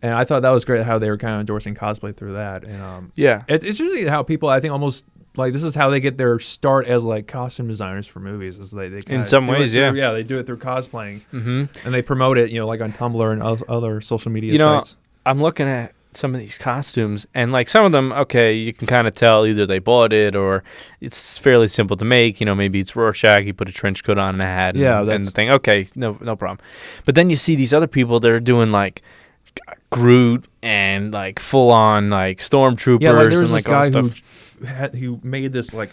And I thought that was great how they were kind of endorsing cosplay through that. And it's usually how people, I think, almost like this is how they get their start as like costume designers for movies. Is they in some ways, they do it through cosplaying, and they promote it, like on Tumblr and other social media sites. I'm looking at some of these costumes, and like some of them, okay, you can kind of tell either they bought it or it's fairly simple to make. Maybe it's Rorschach, you put a trench coat on and a hat, and the thing. Okay, no problem. But then you see these other people that are doing like Groot and like full on like stormtroopers. Yeah, like there was and this like guy all stuff. who made this like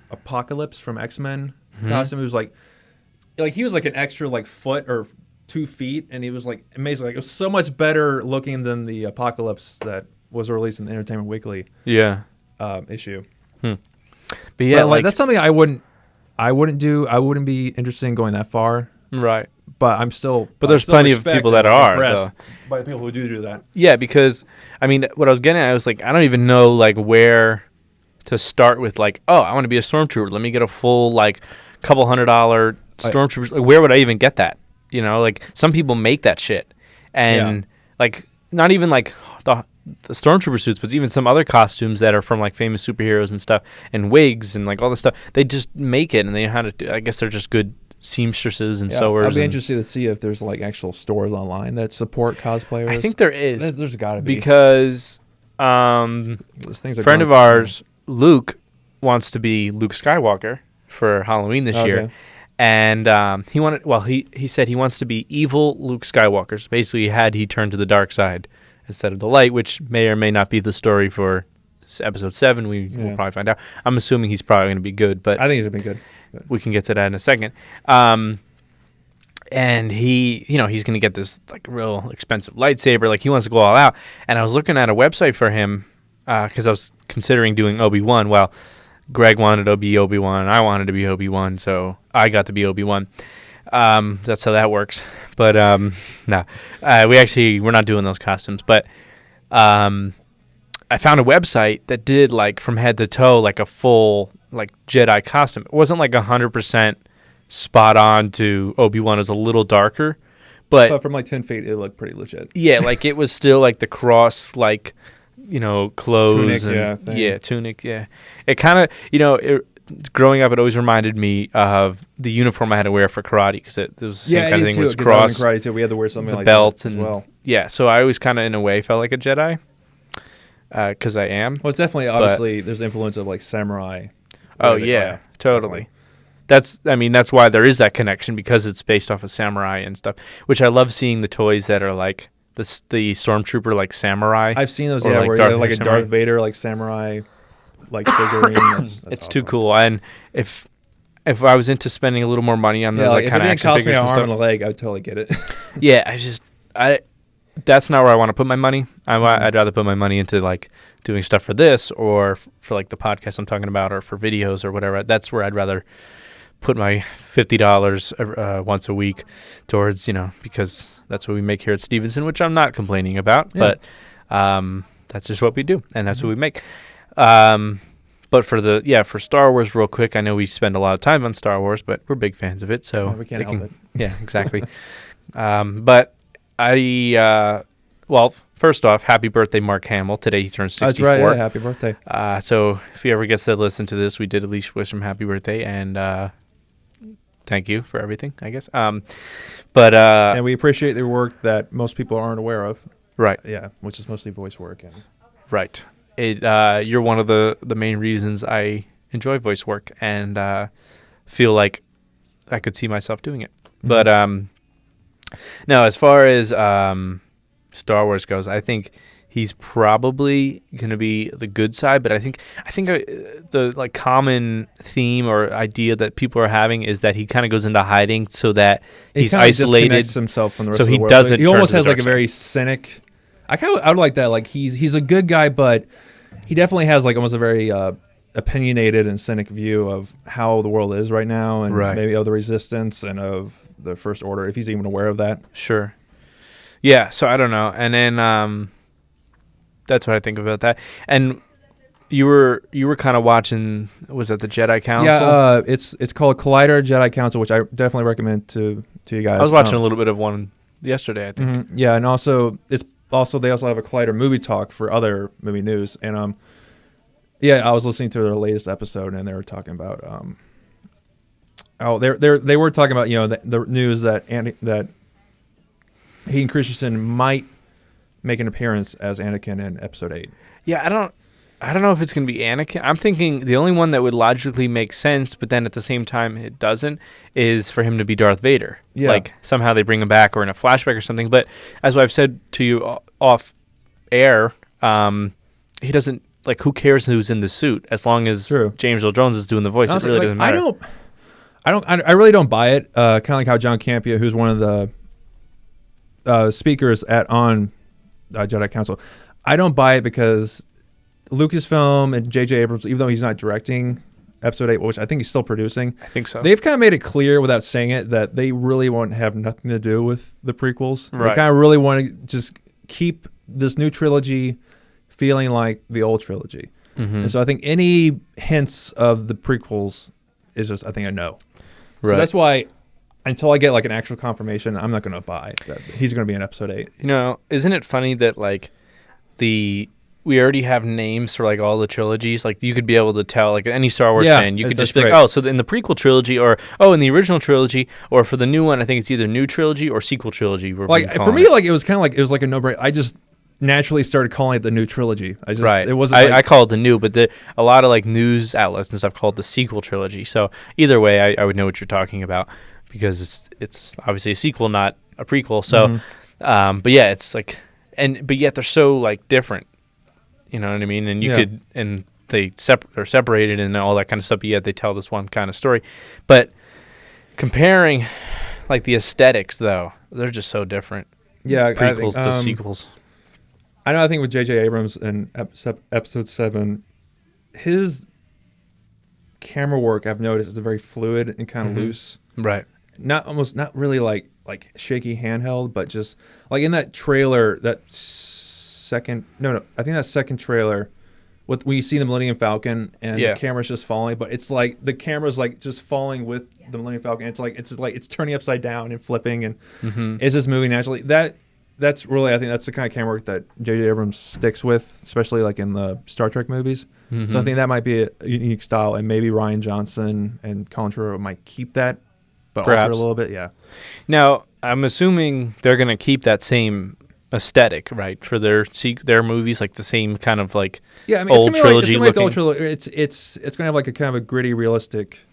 Apocalypse from X-Men costume. It was like he was like an extra like foot or 2 feet, and he was like amazing. Like it was so much better looking than the Apocalypse that was released in the Entertainment Weekly issue. But yeah, like that's something I wouldn't do. I wouldn't be interested in going that far. Right. But I'm still. But there's plenty of people that are impressed by the people who do that. Yeah, because what I was getting at, I was like, I don't even know like where to start with. Like, oh, I want to be a stormtrooper. Let me get a full like couple $100 stormtroopers. Like, where would I even get that? Like some people make that shit, and like not even like the stormtrooper suits, but even some other costumes that are from like famous superheroes and stuff, and wigs and like all this stuff. They just make it, and they know how to do. I guess they're just good seamstresses and sewers. I'd be interested to see if there's like actual stores online that support cosplayers. I think there is. There's got to be, because those things a friend of ours, Luke, wants to be Luke Skywalker for Halloween this year. And he wanted. Well, he said he wants to be evil Luke Skywalker. So basically, he turned to the dark side instead of the light, which may or may not be the story for episode 7. We'll probably find out. I'm assuming he's probably going to be good, but I think he's going to be good. We can get to that in a second. And he's going to get this like real expensive lightsaber. Like he wants to go all out. And I was looking at a website for him because I was considering doing Obi-Wan. Well, Greg wanted to be Obi-Wan. I wanted to be Obi-Wan, so I got to be Obi-Wan. That's how that works. But no, we're not doing those costumes. But I found a website that did like from head to toe like a full like Jedi costume. It wasn't like 100% spot on to Obi-Wan. It was a little darker, but from like 10 feet, it looked pretty legit. Yeah, like it was still like the cross, like clothes, tunic, tunic. Yeah, it kind of growing up, it always reminded me of the uniform I had to wear for karate because it was the same kind of thing. It was cross. In karate too. We had to wear something like belt that as well. Yeah, so I always kind of in a way felt like a Jedi because I am. Well, it's definitely obviously there's the influence of like samurai. Oh yeah, totally. Definitely. That's why there is that connection because it's based off of samurai and stuff. Which I love seeing the toys that are like the stormtrooper like samurai. I've seen those, where you have like a Darth Vader like samurai like figurine. That's it's awesome. too cool. And if I was into spending a little more money on those like kind of action figures, if it didn't cost me an arm and a leg, I would totally get it. Yeah, that's not where I want to put my money. I'd rather put my money into like doing stuff for this or for like the podcast I'm talking about or for videos or whatever. That's where I'd rather put my $50 once a week towards, because that's what we make here at Stevenson, which I'm not complaining about, but that's just what we do and that's what we make. But for Star Wars real quick, I know we spend a lot of time on Star Wars, but we're big fans of it. So we can't help it. Yeah, exactly. But first off, happy birthday, Mark Hamill. Today he turns 64. That's right, happy birthday. So if he ever gets to listen to this, we did at least wish him happy birthday, and thank you for everything, I guess. And we appreciate the work that most people aren't aware of. Right. Yeah, which is mostly voice work. Right. You're one of the main reasons I enjoy voice work and feel like I could see myself doing it. Mm-hmm. But now, as far as Star Wars goes, I think he's probably going to be the good side. But I think the like common theme or idea that people are having is that he kind of goes into hiding so that he's isolated, disconnects himself from the rest so of the he world. doesn't. He almost has like a side. very cynic. I would like that. Like he's a good guy, but he definitely has like almost a very opinionated and cynic view of how the world is right now, and maybe of the Resistance and of the First Order, if he's even aware of that. Sure. Yeah. So I don't know, and then that's what I think about that. And you were kind of watching. Was that the Jedi Council? Yeah. It's called Collider Jedi Council, which I definitely recommend to you guys. I was watching a little bit of one yesterday, I think. Mm-hmm. Yeah, and also they also have a Collider movie talk for other movie news, and I was listening to their latest episode, and they were talking about they were talking about the news that Hayden Christensen might make an appearance as Anakin in Episode 8. Yeah, I don't know if it's going to be Anakin. I'm thinking the only one that would logically make sense, but then at the same time it doesn't, is for him to be Darth Vader. Yeah. Like somehow they bring him back or in a flashback or something. But as I've said to you off air, he doesn't, like, who cares who's in the suit as long as James Earl Jones is doing the voice. Honestly, it really doesn't matter. I really don't buy it. Kind of like how John Campea, who's one of the speakers on Jedi Council, I don't buy it because Lucasfilm and J.J. Abrams, even though he's not directing Episode 8, which I think he's still producing, I think so. They've kind of made it clear without saying it that they really won't have nothing to do with the prequels. Right. They kind of really want to just keep this new trilogy feeling like the old trilogy. Mm-hmm. And so I think any hints of the prequels is just, I think, a no. Right. So that's why until I get like an actual confirmation, I'm not going to buy that he's going to be in Episode 8. Isn't it funny that like we already have names for like all the trilogies. Like you could be able to tell, like any Star Wars fan, you could just be like, oh, so in the prequel trilogy, or in the original trilogy, or for the new one, I think it's either new trilogy or sequel trilogy. Like for me, like it was kind of like it was like a no-brainer. I just naturally started calling it the new trilogy. It wasn't. I call it the new, but a lot of like news outlets and stuff call it the sequel trilogy. So either way, I would know what you're talking about because it's obviously a sequel, not a prequel. So, but yeah, it's like, but yet they're so like different. You know what I mean? And you could, and they're separated and all that kind of stuff, but yet they tell this one kind of story. But comparing, like, the aesthetics, though, they're just so different. Yeah. Prequels to sequels. I think with J.J. Abrams and Episode 7, his camera work, I've noticed, is very fluid and kind of loose. Right. Not really like shaky handheld, but just, like, in that trailer, I think that second trailer when you see the Millennium Falcon and the camera's just falling, but it's like the camera's like just falling with the Millennium Falcon. It's like it's turning upside down and flipping and it's just moving naturally. That's really, I think that's the kind of camera work that J.J. Abrams sticks with, especially like in the Star Trek movies. So I think that might be a unique style, and maybe Rian Johnson and Colin Trevorrow might keep that, but alter it a little bit. Yeah. Now I'm assuming they're going to keep that same aesthetic, right, for their movies, like the same kind of like old trilogy looking. It's going to have like a kind of a gritty, realistic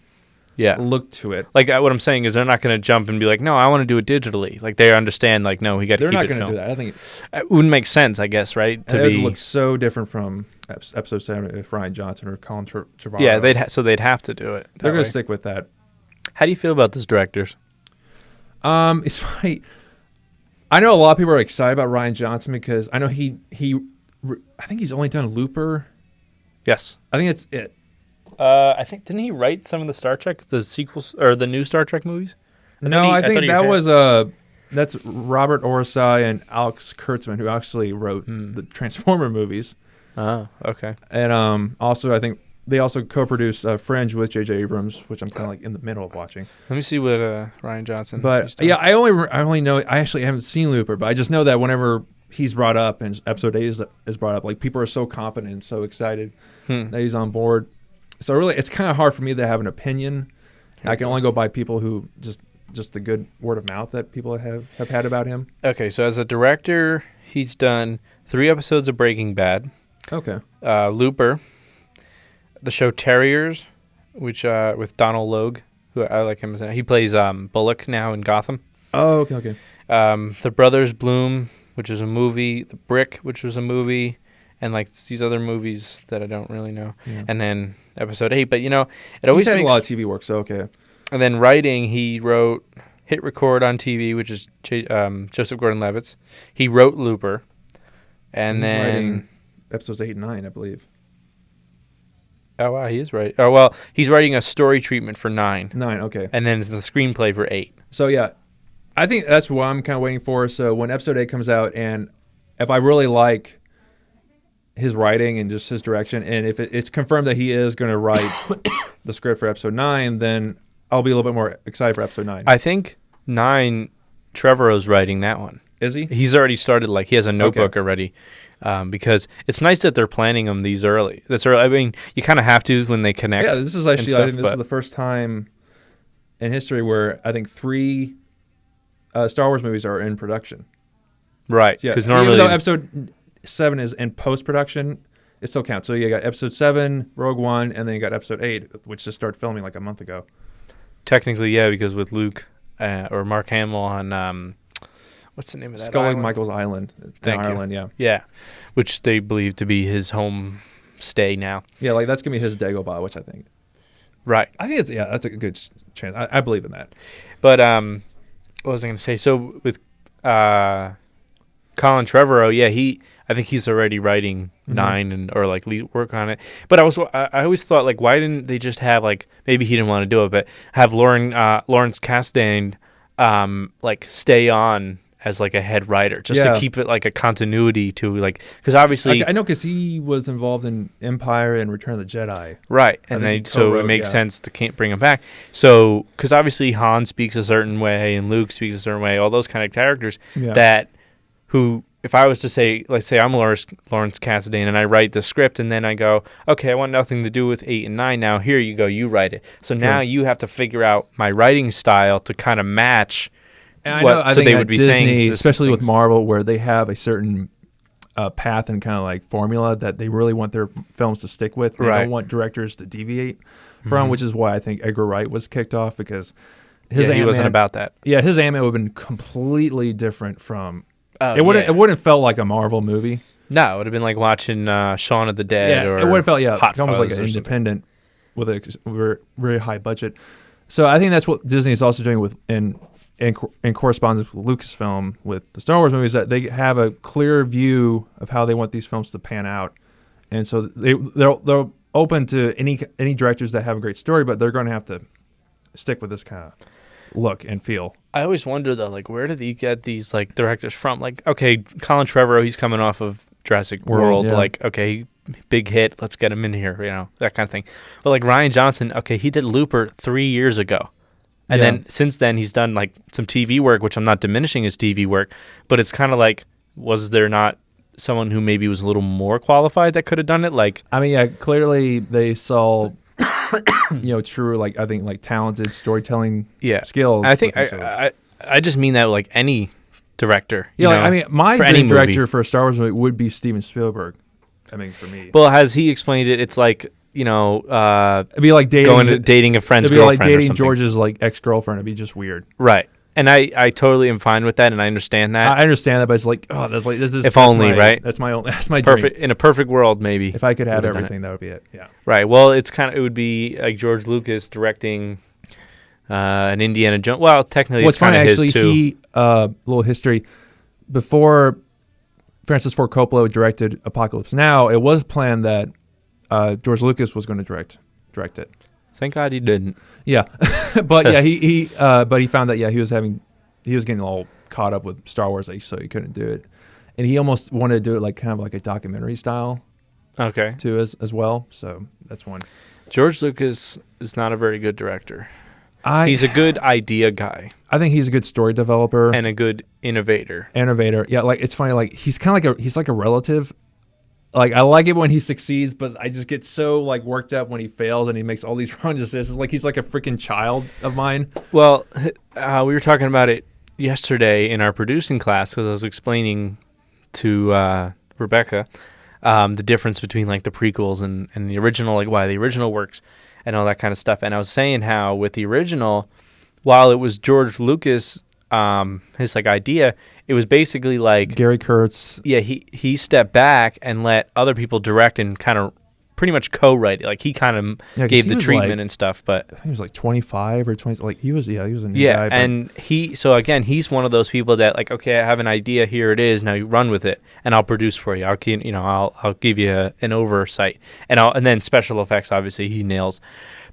look to it. Like what I'm saying is they're not going to jump and be like, no, I want to do it digitally. Like they understand, like, no, we got to keep it. They're not going to do that. I think it wouldn't make sense, I guess, right? It would look so different from Episode 7 if Rian Johnson or Colin Trevorrow. Yeah, they'd have to do it. They're going to stick with that. How do you feel about those directors? It's funny. I know a lot of people are excited about Rian Johnson because I know I think he's only done Looper. Yes. I think it's it. I think, didn't he write some of the Star Trek, the sequels, or the new Star Trek movies? I think that's Robert Orci and Alex Kurtzman, who actually wrote the Transformer movies. Oh, okay. And also, I think they also co-produced Fringe with J.J. Abrams, which I'm kind of like in the middle of watching. Let me see what Rian Johnson. But yeah, I only know. I actually haven't seen Looper, but I just know that whenever he's brought up and Episode 8 is brought up, like people are so confident and so excited that he's on board. So really, it's kind of hard for me to have an opinion. I can only go by people who just the good word of mouth that people have had about him. Okay, so as a director, he's done 3 episodes of Breaking Bad. Okay. Looper. The show Terriers, which with Donald Logue, who I like him. He plays Bullock now in Gotham. Oh, okay. The Brothers Bloom, which is a movie. The Brick, which was a movie. And like these other movies that I don't really know. Yeah. And then Episode 8. But, it always makes... He's had a lot of TV work, so okay. And then writing, he wrote Hit Record on TV, which is Joseph Gordon-Levitt's. He wrote Looper. And then... writing Episodes 8 and 9, I believe. Oh, wow, he is right. Oh, well, he's writing a story treatment for 9. 9, okay. And then the screenplay for 8. So, yeah, I think that's what I'm kind of waiting for. So when Episode 8 comes out, and if I really like his writing and just his direction, and if it's confirmed that he is going to write the script for Episode 9, then I'll be a little bit more excited for Episode 9. I think 9, Trevorrow's writing that one. Is he? He's already started, like, he has a notebook already. Because it's nice that they're planning them these early. That's early. I mean, you kind of have to when they connect. Yeah, this is actually, I think this is the first time in history where I think 3 Star Wars movies are in production. Right. Because normally, even though Episode 7 is in post-production, it still counts. So you got Episode 7, Rogue One, and then you got Episode 8, which just started filming like a month ago. Technically, yeah, because with Luke or Mark Hamill on... what's the name of that Scully island? Michael's Island in Ireland, yeah. Yeah, which they believe to be his home stay now. Yeah, like that's going to be his Dagobah, which I think. Right. I think that's a good chance. I believe in that. But what was I going to say? So with Colin Trevorrow, yeah, I think he's already writing 9 or like work on it. But I always thought, like, why didn't they just have, like, maybe he didn't want to do it, but have Lawrence Kasdan like stay on as like a head writer, just to keep it like a continuity to, like, because obviously I know, because he was involved in Empire and Return of the Jedi, right? And so it makes sense to can't bring him back. So because obviously Han speaks a certain way and Luke speaks a certain way, all those kind of characters that who if I was to say, let's say I'm Lawrence Kasdan and I write the script and then I go, okay, I want nothing to do with 8 and 9 now. Here you go, you write it. So now you have to figure out my writing style to kind of match I think they would be Disney, saying, especially with Marvel, where they have a certain path and kind of like formula that they really want their films to stick with. They don't want directors to deviate from, which is why I think Edgar Wright was kicked off, because his he wasn't about that. Yeah, his Ant-Man would have been completely different from. It wouldn't have felt like a Marvel movie. No, it would have been like watching Shaun of the Dead. Yeah, or it would have felt Hot almost like an independent with a very high budget. So I think that's what Disney is also doing with in correspondence with Lucasfilm with the Star Wars movies, that they have a clear view of how they want these films to pan out, and so they're open to any directors that have a great story, but they're going to have to stick with this kind of look and feel. I always wonder though, like, where did you get these like directors from? Like, okay, Colin Trevorrow, he's coming off of Jurassic World, like, okay, big hit, let's get him in here, that kind of thing. But like Rian Johnson, okay, he did Looper 3 years ago. And then since then he's done like some TV work, which I'm not diminishing his TV work, but it's kind of like, was there not someone who maybe was a little more qualified that could have done it? Like, I mean, clearly they saw, true, like, I think like talented storytelling skills. I think I just mean that like any director. I mean, my dream director for a Star Wars movie would be Steven Spielberg. I mean, for me. Well, has he explained it? It's like, it'd be like dating a friend's girlfriend. It'd be like dating George's like ex-girlfriend. It'd be just weird. Right. And I totally am fine with that, and I understand that. I understand that, but it's like, this is if only, right? That's my perfect dream. In a perfect world, maybe. If I could have everything, that would be it. Yeah. Right. Well, it would be like George Lucas directing an Indiana Jones. Well, technically, it's kind of his too. He little history before Francis Ford Coppola directed Apocalypse Now. It was planned that George Lucas was going to direct it. Thank God he didn't. Yeah, but he found that he was getting all caught up with Star Wars, so he couldn't do it, and he almost wanted to do it like kind of like a documentary style. Okay. Too as well. So that's one. George Lucas is not a very good director. He's a good idea guy. I think he's a good story developer and a good innovator. Yeah, like it's funny. Like he's kind of like a relative. Like, I like it when he succeeds, but I just get so like worked up when he fails and he makes all these wrong decisions. Like he's like a freaking child of mine. Well, we were talking about it yesterday in our producing class because I was explaining to Rebecca the difference between like the prequels and the original, like why the original works and all that kind of stuff. And I was saying how with the original, while it was George Lucas, his like idea, it was basically like Gary Kurtz. Yeah, he stepped back and let other people direct and kind of pretty much co-write it. Like he kind of gave the treatment and stuff. But I think he was like 25 or 20. Like he was a new guy. And he's one of those people that like, okay, I have an idea, here it is, now you run with it, and I'll produce for you. I'll give you an oversight, and then special effects. Obviously, he nails.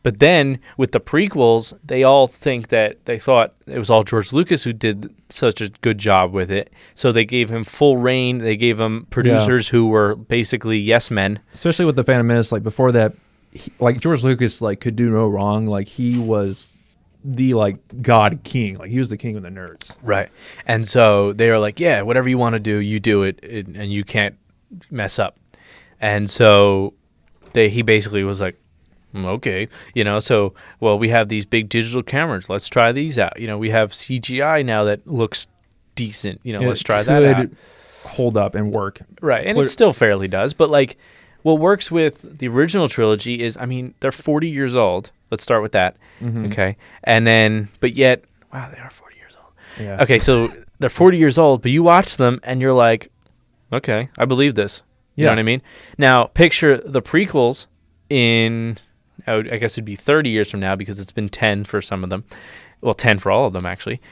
But then with the prequels, they all they thought it was all George Lucas who did such a good job with it. So they gave him full reign. They gave him producers who were basically yes men. Especially with the Phantom Menace, like before that, like George Lucas like could do no wrong. Like he was the like God king. Like he was the king of the nerds. Right. And so they were like, yeah, whatever you want to do, you do it, and you can't mess up. And so he basically was like, okay, so, well, we have these big digital cameras. Let's try these out. We have CGI now that looks decent. Let's try that out. Hold up and work. Right, and it still fairly does. But, like, what works with the original trilogy is, I mean, they're 40 years old. Let's start with that, okay? And then, but yet, wow, they are 40 years old. Yeah. Okay, so they're 40 years old, but you watch them, and you're like, okay, I believe this. You know what I mean? Now, picture the prequels in... I guess it'd be 30 years from now because it's been 10 for some of them. Well, 10 for all of them, actually.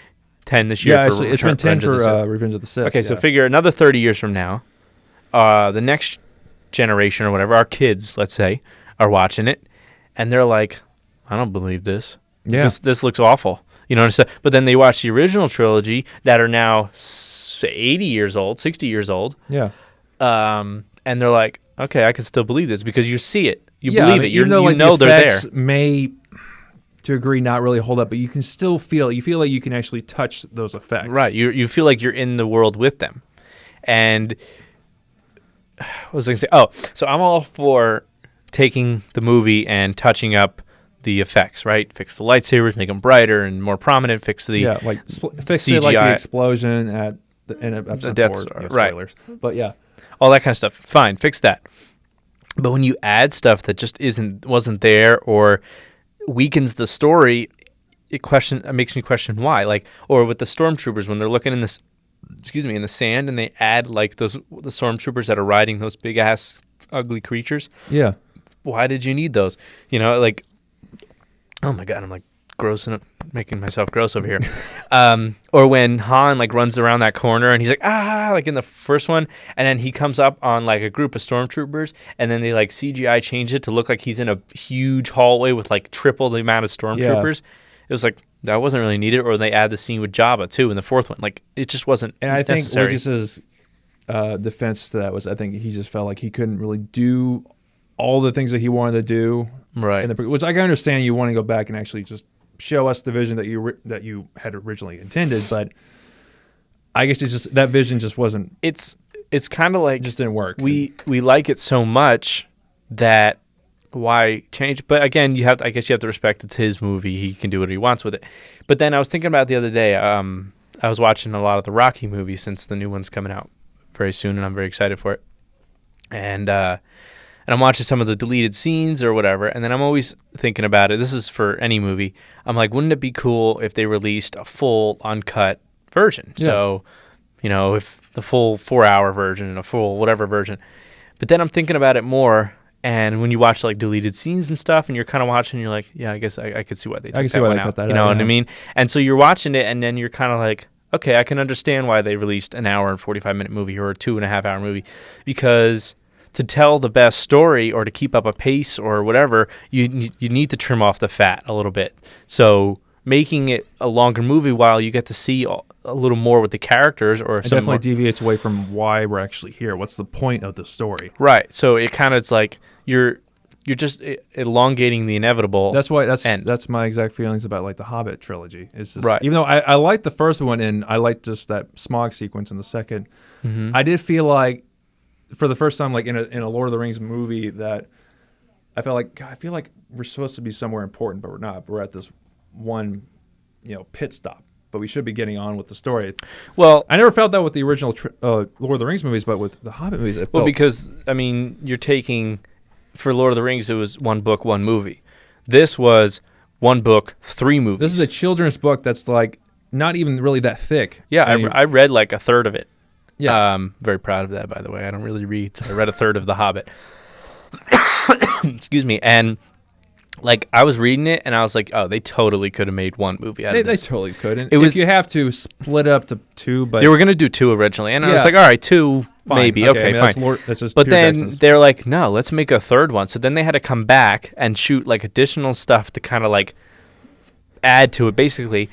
10 this year. Yeah, actually, it's been 10 for Revenge of the Sith. Okay, so figure another 30 years from now, the next generation or whatever, our kids, let's say, are watching it, and they're like, I don't believe this. Yeah. This looks awful. But then they watch the original trilogy that are now 80 years old, 60 years old. Yeah. And they're like, okay, I can still believe this because you see it. You believe it. You know the they're there. May, to agree, not really hold up, but you can still feel. You feel like you can actually touch those effects. Right. You feel like you're in the world with them, And what was I going to say? Oh, so I'm all for taking the movie and touching up the effects, right? Fix the lightsabers, make them brighter and more prominent. Fix the fix it like the explosion in episode 4. Spoilers, right? But yeah, all that kind of stuff. Fine, fix that. But when you add stuff that just wasn't there or weakens the story, it makes me question why. Like, or with the stormtroopers when they're looking in this, in the sand, and they add like the stormtroopers that are riding those big ass ugly creatures. Yeah. Why did you need those? Like, oh my God, I'm like making myself gross over here. Or when Han like runs around that corner and he's like, like in the first one, and then he comes up on like a group of stormtroopers, and then they like CGI change it to look like he's in a huge hallway with like triple the amount of stormtroopers. Yeah. It was like, that wasn't really needed. Or they add the scene with Jabba too in the fourth one. Like, it just wasn't necessary. And I think Lucas's defense to that was, I think he just felt like he couldn't really do all the things that he wanted to do. Right. Which I can understand, you want to go back and actually just show us the vision that you had originally intended, but I guess it's just that vision just wasn't. It's kind of like, just didn't work. We like it so much that why change? But again, I guess you have to respect it's his movie. He can do what he wants with it. But then I was thinking about it the other day. I was watching a lot of the Rocky movies since the new one's coming out very soon, and I'm very excited for it. And I'm watching some of the deleted scenes or whatever, and then I'm always thinking about it. This is for any movie. I'm like, wouldn't it be cool if they released a full uncut version? Yeah. So, if the full 4-hour version and a full whatever version. But then I'm thinking about it more, and when you watch like deleted scenes and stuff, and you're kind of watching, you're like, yeah, I guess I could see why they took that one out. You know what I mean? And so you're watching it, and then you're kind of like, okay, I can understand why they released an hour and 45-minute movie or a 2.5-hour movie, because to tell the best story or to keep up a pace or whatever, you need to trim off the fat a little bit. So making it a longer movie while you get to see a little more with the characters, or it definitely deviates away from why we're actually here. What's the point of the story? Right. So it kind of, it's like you're just elongating the inevitable. That's why that's my exact feelings about like the Hobbit trilogy. It's just, right. Even though I liked the first one and I liked just that smog sequence in the second, I did feel like for the first time, like in a Lord of the Rings movie, that I felt like, God, I feel like we're supposed to be somewhere important, but we're not. We're at this one, pit stop, but we should be getting on with the story. Well, I never felt that with the original Lord of the Rings movies, but with the Hobbit movies, it felt. Because you're taking, for Lord of the Rings, it was one book, one movie. This was one book, 3 movies. This is a children's book that's like not even really that thick. Yeah, I read like a third of it. Yeah, very proud of that, by the way. I don't really read, so I read a third of The Hobbit. Excuse me. And like I was reading it, and I was like, "Oh, they totally could have made one movie out of this." They totally could. And if you have to split up to 2, but they were going to do 2 originally, and I was like, "All right, 2, fine. Maybe okay, fine." That's just but then they're like, "No, let's make a third one." So then they had to come back and shoot like additional stuff to kind of like add to it, basically.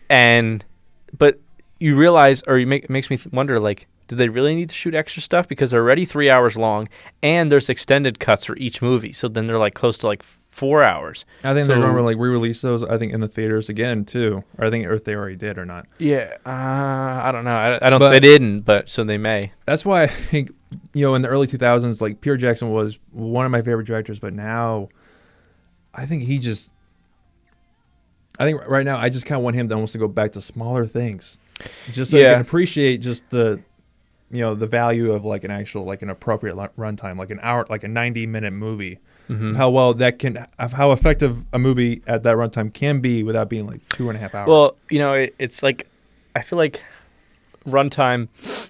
But you realize, or it makes me wonder, like, did they really need to shoot extra stuff? Because they're already 3 hours long, and there's extended cuts for each movie. So then they're like close to like 4 hours. I think they're going to like re-release those, I think, in the theaters again, too. Or I think if they already did or not. Yeah, I don't know. I don't. They didn't, but so they may. That's why I think, in the early 2000s, like, Peter Jackson was one of my favorite directors, but now I think right now I just kind of want him to almost go back to smaller things. Just so you can appreciate just the value of like an actual, like an appropriate runtime, like an hour, like a 90-minute movie. Mm-hmm. How effective a movie at that runtime can be without being like 2.5 hours. Well, it's like, I feel like runtime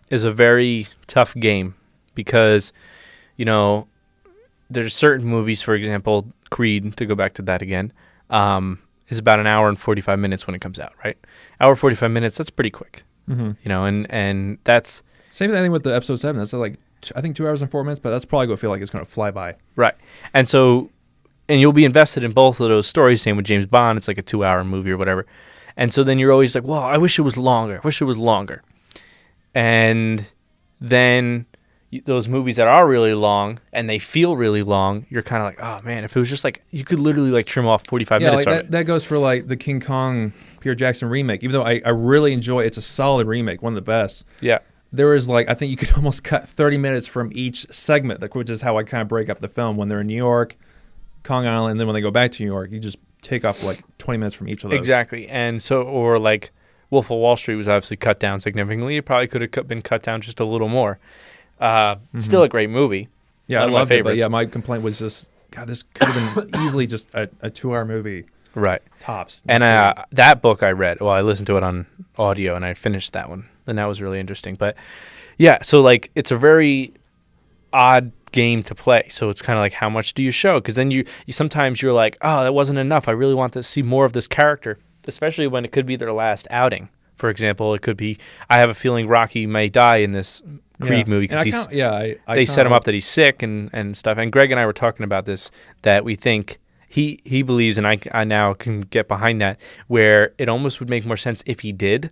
is a very tough game because, there's certain movies, for example, Creed, to go back to that again, is about an hour and 45 minutes when it comes out, right? Hour 45 minutes, that's pretty quick. Mm-hmm. And that's... Same thing with the episode 7. That's like, I think 2 hours and 4 minutes, but that's probably going to feel like it's going to fly by. Right. And you'll be invested in both of those stories. Same with James Bond. It's like a 2-hour movie or whatever. And so then you're always like, well, I wish it was longer. And then those movies that are really long and they feel really long, you're kind of like, oh, man, if it was just like, you could literally like trim off 45 minutes like that goes for like the King Kong Peter Jackson remake. Even though I really enjoy it, it's a solid remake, one of the best. Yeah. there is like, I think you could almost cut 30 minutes from each segment, like, which is how I kind of break up the film. When they're in New York, Kong Island, and then when they go back to New York, you just take off like 20 minutes from each of those. Exactly. And so, or like Wolf of Wall Street was obviously cut down significantly. It probably could have been cut down just a little more. Still a great movie. Yeah, I loved it. But yeah, my complaint was just, God, this could have been easily just a 2-hour movie. Right. Tops. And that book I read, well, I listened to it on audio and I finished that one. And that was really interesting. But yeah, so like it's a very odd game to play. So it's kind of like, how much do you show? Because then you sometimes you're like, oh, that wasn't enough. I really want to see more of this character, especially when it could be their last outing. For example, it could be, I have a feeling Rocky may die in this Creed movie because they set him up that he's sick and stuff. And Greg and I were talking about this, that we think he believes, and I now can get behind that, where it almost would make more sense if he did,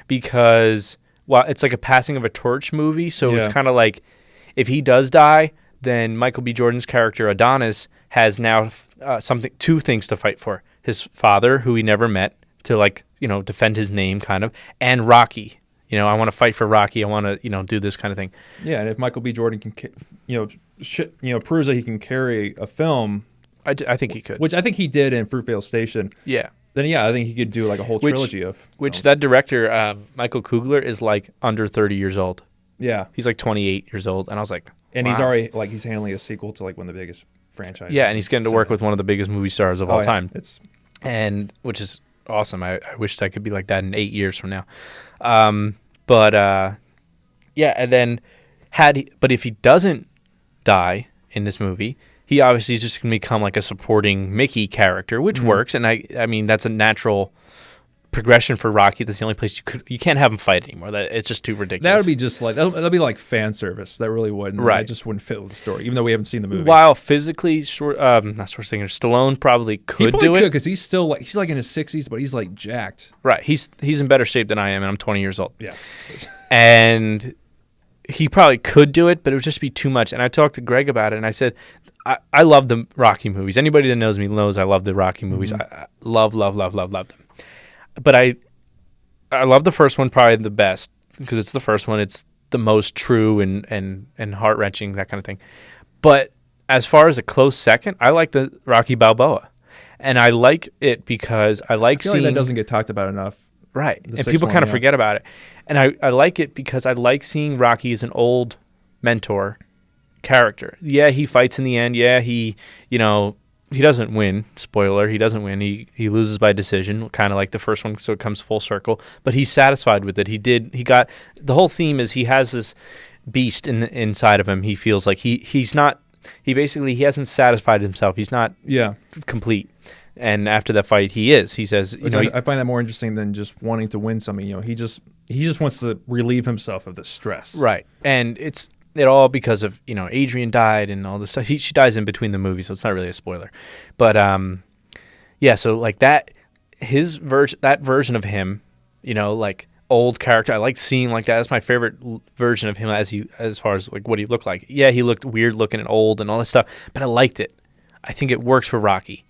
because it's like a passing of a torch movie. So it's kind of like, if he does die, then Michael B. Jordan's character Adonis has now two things to fight for: his father, who he never met, to defend his name, kind of, and Rocky. I want to fight for Rocky. I want to do this kind of thing. Yeah, and if Michael B. Jordan can proves that he can carry a film, I think he could, which I think he did in Fruitvale Station. Yeah. Then I think he could do like a whole trilogy of films. Which that director Michael Kugler is like under 30 years old. Yeah, he's like 28 years old, and I was like, and he's already he's handling a sequel to like one of the biggest franchises. Yeah, and he's getting to work with one of the biggest movie stars of all time. And which is awesome. I wish I could be like that in 8 years from now. And then but if he doesn't die in this movie, he obviously is just going to become like a supporting Mickey character, which works. And I mean, that's a natural progression for Rocky. That's the only place you can't have him fight anymore. It's just too ridiculous. That would be just like that'd be like fan service. That really wouldn't. Right. It just wouldn't fit with the story, even though we haven't seen the movie. While physically, Stallone probably could do it because he's still he's like in his 60s, but he's like jacked. Right. He's in better shape than I am, and I'm 20 years old. Yeah. And he probably could do it, but it would just be too much. And I talked to Greg about it, and I said, I love the Rocky movies. Anybody that knows me knows I love the Rocky movies. I love them. But I love the first one probably the best because it's the first one. It's the most true and heart-wrenching, that kind of thing. But as far as a close second, I like the Rocky Balboa. And I like it because I feel seeing... like that doesn't get talked about enough. Right. And people kind of forget about it. And I like it because I like seeing Rocky as an old mentor character. Yeah, he fights in the end. Yeah, he doesn't win. Spoiler, he doesn't win. He loses by decision, kind of like the first one, so it comes full circle. But he's satisfied with it. The whole theme is he has this beast inside of him. He feels like he hasn't satisfied himself. He's not complete. And after that fight, he is. He says, I find that more interesting than just wanting to win something. He just wants to relieve himself of the stress. Right. And it's all because of, Adrian died and all this stuff. She dies in between the movies, so it's not really a spoiler. But so like that, that version of him, like old character, I like seeing like that. That's my favorite version of him as far as like what he looked like. Yeah, he looked weird looking and old and all this stuff, but I liked it. I think it works for Rocky.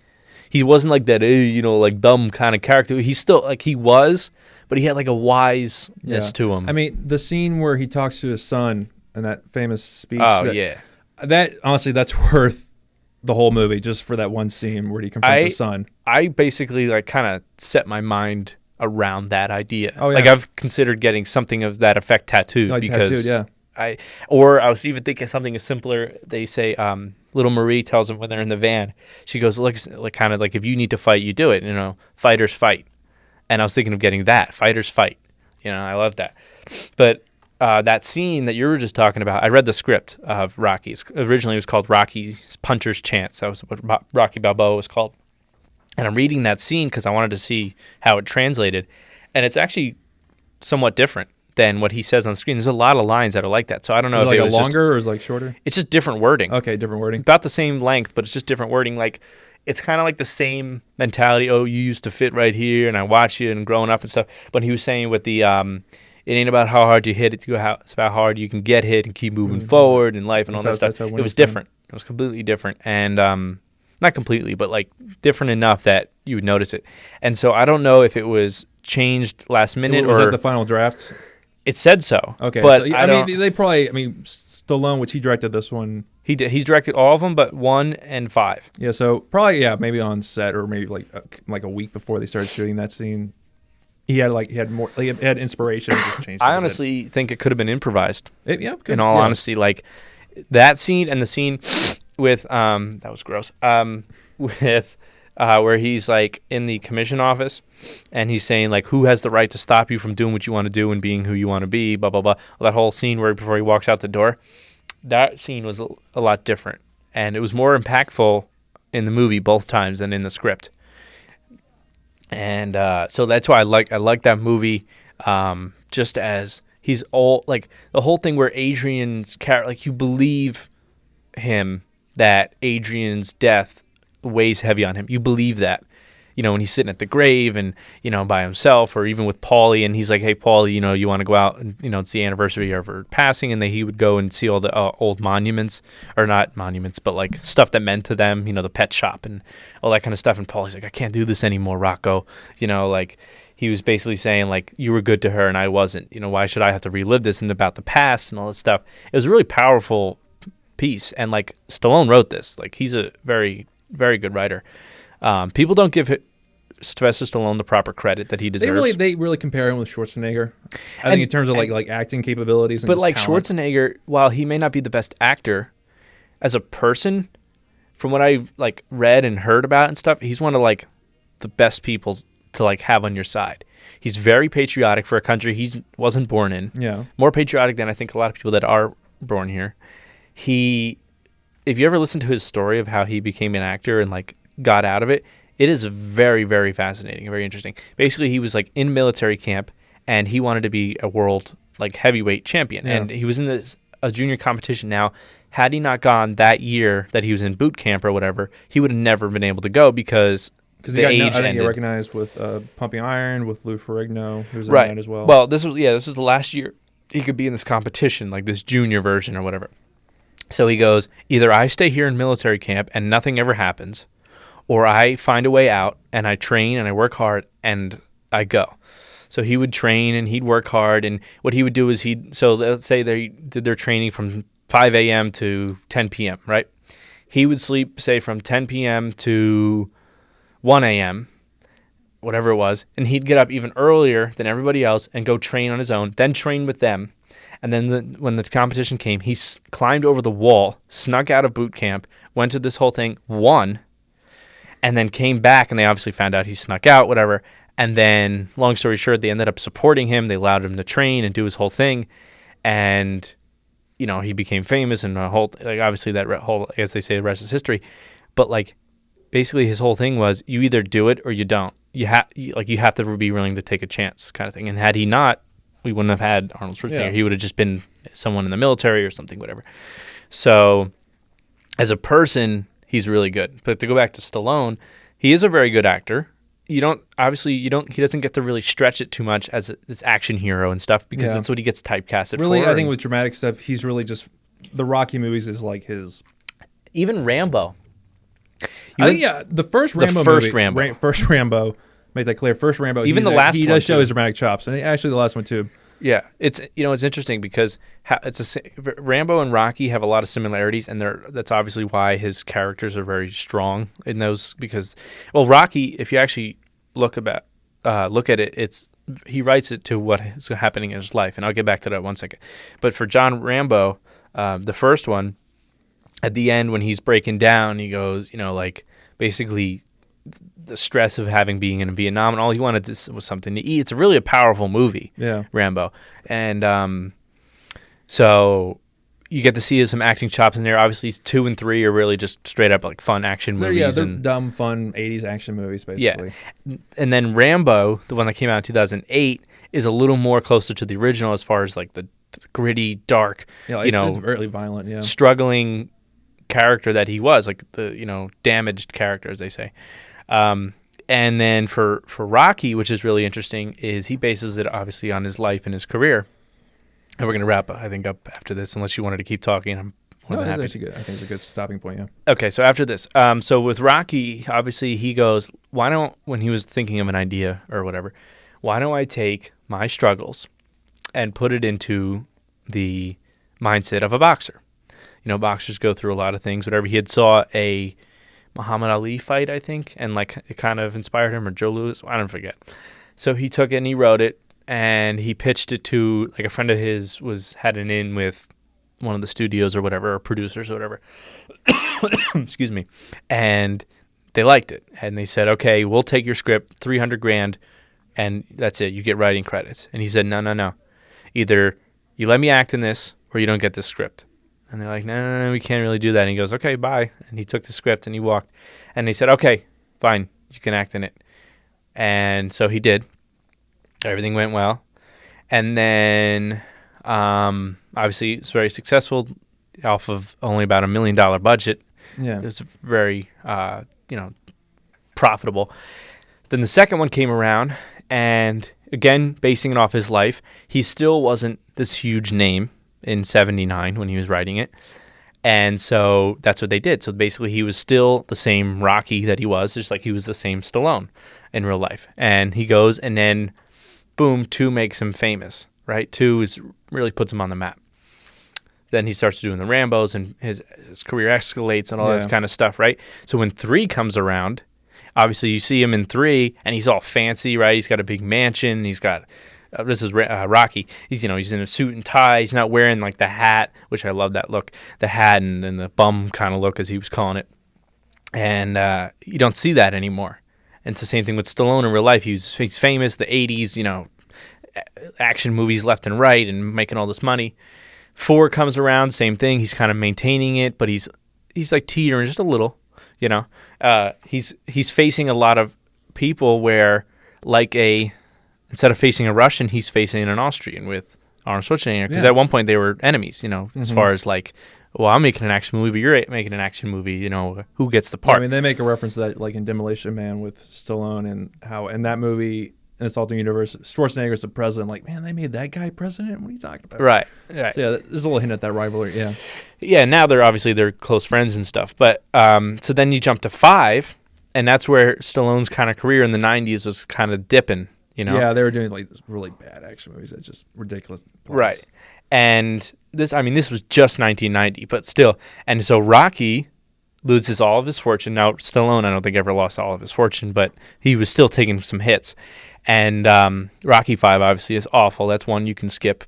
He wasn't like that, like dumb kind of character. He's still like he was, but he had like a wiseness to him. I mean, the scene where he talks to his son in that famous speech. Oh, yeah. That, honestly, that's worth the whole movie just for that one scene where he confronts his son. I basically like kind of set my mind around that idea. Oh, yeah. Like I've considered getting something of that effect tattooed because tattooed, I was even thinking something as simpler. They say little Marie tells him when they're in the van, she goes, look, like kind of like if you need to fight, you do it. Fighters fight. And I was thinking of getting that, fighters fight. I love that. But that scene that you were just talking about, I read the script of Rocky's. Originally, it was called Rocky's Puncher's Chance. That was what Rocky Balboa was called. And I'm reading that scene because I wanted to see how it translated. And it's actually somewhat different than what he says on the screen. There's a lot of lines that are like that. So I don't know if it was longer or is it like shorter? It's just different wording. Okay, different wording. About the same length, but it's just different wording. Like it's kind of like the same mentality. Oh, you used to fit right here, and I watch you and growing up and stuff. But he was saying with the it ain't about how hard you hit it. It's about how hard you can get hit and keep moving forward in life and all that stuff. It was different. It was completely different. And not completely, but like different enough that you would notice it. And so I don't know if it was changed last minute was that the final draft? It said so. Okay, but so, I mean, they probably. I mean, Stallone, which he directed this one. He did. He's directed all of them, but 1 and 5. Yeah, so probably maybe on set or maybe like a week before they started shooting that scene, he had inspiration and just changed. I honestly think it could have been improvised. In all honesty, like that scene and the scene with that was gross. With where he's like in the commission office and he's saying like, who has the right to stop you from doing what you want to do and being who you want to be, blah blah blah. That whole scene where before he walks out the door. That scene was a lot different, and it was more impactful in the movie both times than in the script. And so that's why I like that movie. Just as he's all like the whole thing where Adrian's character, like you believe him that Adrian's death weighs heavy on him. You believe that. You know, when he's sitting at the grave and, you know, by himself, or even with Paulie, and he's like, hey, Paulie, you know, you want to go out and, you know, it's the anniversary of her passing, and he would go and see all the old monuments, or not monuments, but like stuff that meant to them, you know, the pet shop and all that kind of stuff. And Paulie's like, I can't do this anymore, Rocco. You know, like he was basically saying like, you were good to her and I wasn't. You know, why should I have to relive this and about the past and all this stuff? It was a really powerful piece, and like Stallone wrote this. Like he's a very, very good writer. People don't give Sylvester Stallone the proper credit that he deserves. They really compare him with Schwarzenegger. I think in terms of like acting capabilities. And but like talent. Schwarzenegger, while he may not be the best actor, as a person, from what I like read and heard about and stuff, he's one of like the best people to like have on your side. He's very patriotic for a country he wasn't born in. Yeah, more patriotic than I think a lot of people that are born here. If you ever listen to his story of how he became an actor and like got out of it, it is very, very fascinating and very interesting. Basically, he was like in military camp and he wanted to be a world like heavyweight champion. Yeah. And he was in a junior competition. Now, had he not gone that year that he was in boot camp or whatever, he would have never been able to go because the age ended. I think he recognized with Pumping Iron, with Lou Ferrigno, who was in right. that as well. Well, this was the last year he could be in this competition, like this junior version or whatever. So he goes, either I stay here in military camp and nothing ever happens, or I find a way out and I train and I work hard and I go. So he would train and he'd work hard, and what he would do is so let's say they did their training from 5 a.m. to 10 p.m., right? He would sleep, say, from 10 p.m. to 1 a.m., whatever it was, and he'd get up even earlier than everybody else and go train on his own, then train with them. And then when the competition came, he climbed over the wall, snuck out of boot camp, went to this whole thing, won, and then came back, and they obviously found out he snuck out, whatever. And then, long story short, they ended up supporting him. They allowed him to train and do his whole thing. And, you know, he became famous, and obviously that whole, as they say, the rest is history. But, like, basically his whole thing was, you either do it or you don't. You have to be willing to take a chance kind of thing. And had he not, we wouldn't have had Arnold Schwarzenegger. Yeah. He would have just been someone in the military or something, whatever. So, as a person, he's really good. But to go back to Stallone, he is a very good actor. He doesn't get to really stretch it too much as this action hero and stuff, because that's what he gets typecasted really, for. I think with dramatic stuff, he's really just, the Rocky movies is like his. Even Rambo. The first Rambo, make that clear, first Rambo. Even the last one, he does show his dramatic chops, and actually the last one too. Yeah, it's interesting because Rambo and Rocky have a lot of similarities, and that's obviously why his characters are very strong in those. Because, well, Rocky, if you actually look at it, he writes it to what is happening in his life, and I'll get back to that one second. But for John Rambo, the first one, at the end when he's breaking down, he goes, basically the stress of being in Vietnam, and all he wanted was something to eat. It's really a powerful movie, Rambo. And so you get to see some acting chops in there. Obviously, 2 and 3 are really just straight up like fun action movies. They're dumb, fun 80s action movies, basically. Yeah. And then Rambo, the one that came out in 2008, is a little more closer to the original as far as like the gritty, dark, it's really violent, struggling character that he was, like the damaged character, as they say. And then for Rocky, which is really interesting, is he bases it obviously on his life and his career. And we're going to wrap, I think, up after this, unless you wanted to keep talking. I'm more than happy. Actually good. I think it's a good stopping point, yeah. Okay, so after this, so with Rocky, obviously he goes, when he was thinking of an idea or whatever, why don't I take my struggles and put it into the mindset of a boxer. You know, boxers go through a lot of things. Whatever, he had saw a Muhammad Ali fight, I think, and like it kind of inspired him, or Joe Louis, I don't forget. So he took it and he wrote it, and he pitched it to like a friend of his had an in with one of the studios or whatever, or producers or whatever. Excuse me. And they liked it, and they said, "Okay, we'll take your script, $300,000, and that's it. You get writing credits." And he said, "No. Either you let me act in this, or you don't get this script." And they're like, "No, we can't really do that." And he goes, "Okay, bye." And he took the script and he walked. And they said, "Okay, fine, you can act in it." And so he did. Everything went well. And then, obviously, it's very successful off of only about $1 million budget. Yeah. It was very, profitable. Then the second one came around, and again, basing it off his life, he still wasn't this huge name in 79 when he was writing it. And so that's what they did. So basically he was still the same Rocky that he was, just like he was the same Stallone in real life. And he goes, and then boom, 2 makes him famous, right? 2 really puts him on the map. Then he starts doing the Rambos, and his career escalates and all this kind of stuff, right? So when 3 comes around, obviously you see him in 3 and he's all fancy, right? He's got a big mansion. He's got this is Rocky. He's in a suit and tie. He's not wearing like the hat, which I love that look, the hat and the bum kind of look, as he was calling it. And you don't see that anymore. And it's the same thing with Stallone in real life. He's famous, the 80s, action movies left and right and making all this money. 4 comes around, same thing. He's kind of maintaining it, but he's like teetering just a little, He's facing a lot of people where instead of facing a Russian, he's facing an Austrian with Arnold Schwarzenegger. Because at one point they were enemies, as far as like, well, I'm making an action movie, but you're making an action movie, who gets the part? Yeah, I mean, they make a reference to that, like in Demolition Man with Stallone, and how in that movie, in this alternate universe, Schwarzenegger's the president. Like, man, they made that guy president? What are you talking about? Right. So yeah, there's a little hint at that rivalry, yeah. Yeah, now they're close friends and stuff. But so then you jump to 5, and that's where Stallone's kind of career in the 90s was kind of dipping. Yeah, they were doing like this really bad action movies that's just ridiculous plots. Right. And this was just 1990, but still. And so Rocky loses all of his fortune. Now, Stallone, I don't think ever lost all of his fortune, but he was still taking some hits. And Rocky 5 obviously is awful. That's one you can skip.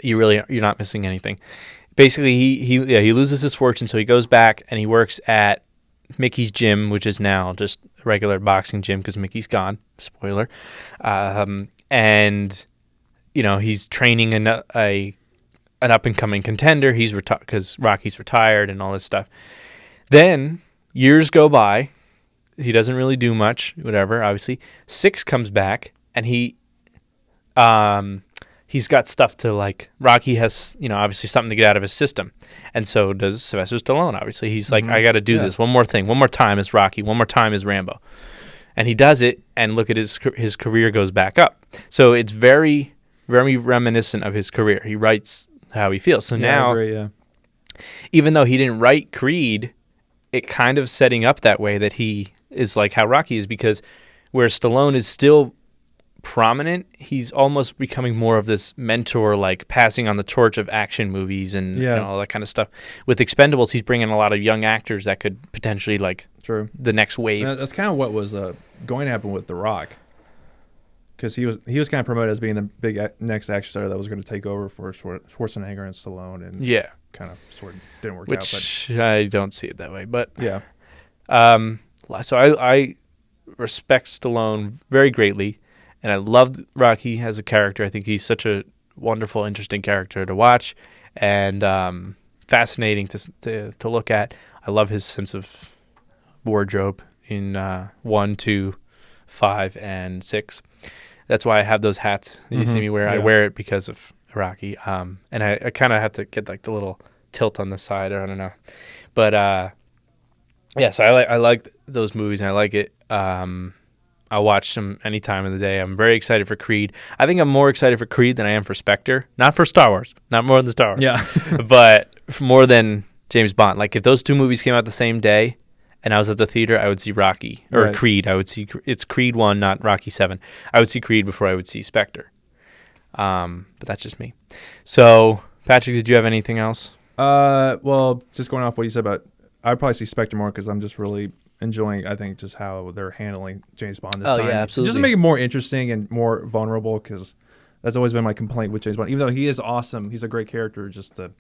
You're not missing anything. Basically, he loses his fortune, so he goes back and he works at Mickey's gym, which is now just a regular boxing gym because Mickey's gone. Spoiler. And he's training an up and coming contender. He's because Rocky's retired and all this stuff. Then years go by. He doesn't really do much. Whatever. Obviously, 6 comes back and he's got stuff to like. Rocky has obviously something to get out of his system, and so does Sylvester Stallone. Obviously, he's like, I got to do this one more thing, one more time as Rocky, one more time as Rambo, and he does it. And look at his career goes back up. So it's very, very reminiscent of his career. He writes how he feels. So now, I agree, even though he didn't write Creed, it kind of setting up that way that he is like how Rocky is, because where Stallone is still prominent, he's almost becoming more of this mentor, like passing on the torch of action movies and all that kind of stuff. With Expendables, he's bringing a lot of young actors that could potentially like the next wave. That's kind of what was going to happen with The Rock, because he was kind of promoted as being the big next action star that was going to take over for Schwarzenegger and Stallone, and kind of sort of didn't work out. Which I don't see it that way, but yeah. So I respect Stallone very greatly. And I love Rocky as a character. I think he's such a wonderful, interesting character to watch, and fascinating to look at. I love his sense of wardrobe in 1, 2, 5, and 6. That's why I have those hats that you see me wear. I wear it because of Rocky. And I kind of have to get like the little tilt on the side, or I don't know. But so I like those movies, and I like it. I'll watch them any time of the day. I'm very excited for Creed. I think I'm more excited for Creed than I am for Spectre. Not for Star Wars. Not more than Star Wars. Yeah. But more than James Bond. Like if those 2 movies came out the same day and I was at the theater, I would see Rocky. Or Creed. I would see... It's Creed 1, not Rocky 7. I would see Creed before I would see Spectre. But that's just me. So, Patrick, did you have anything else? Well, just going off what you said about, I'd probably see Spectre more because I'm just really enjoying, I think, just how they're handling James Bond this time. Yeah, absolutely. Just to make it more interesting and more vulnerable, because that's always been my complaint with James Bond. Even though he is awesome, he's a great character just to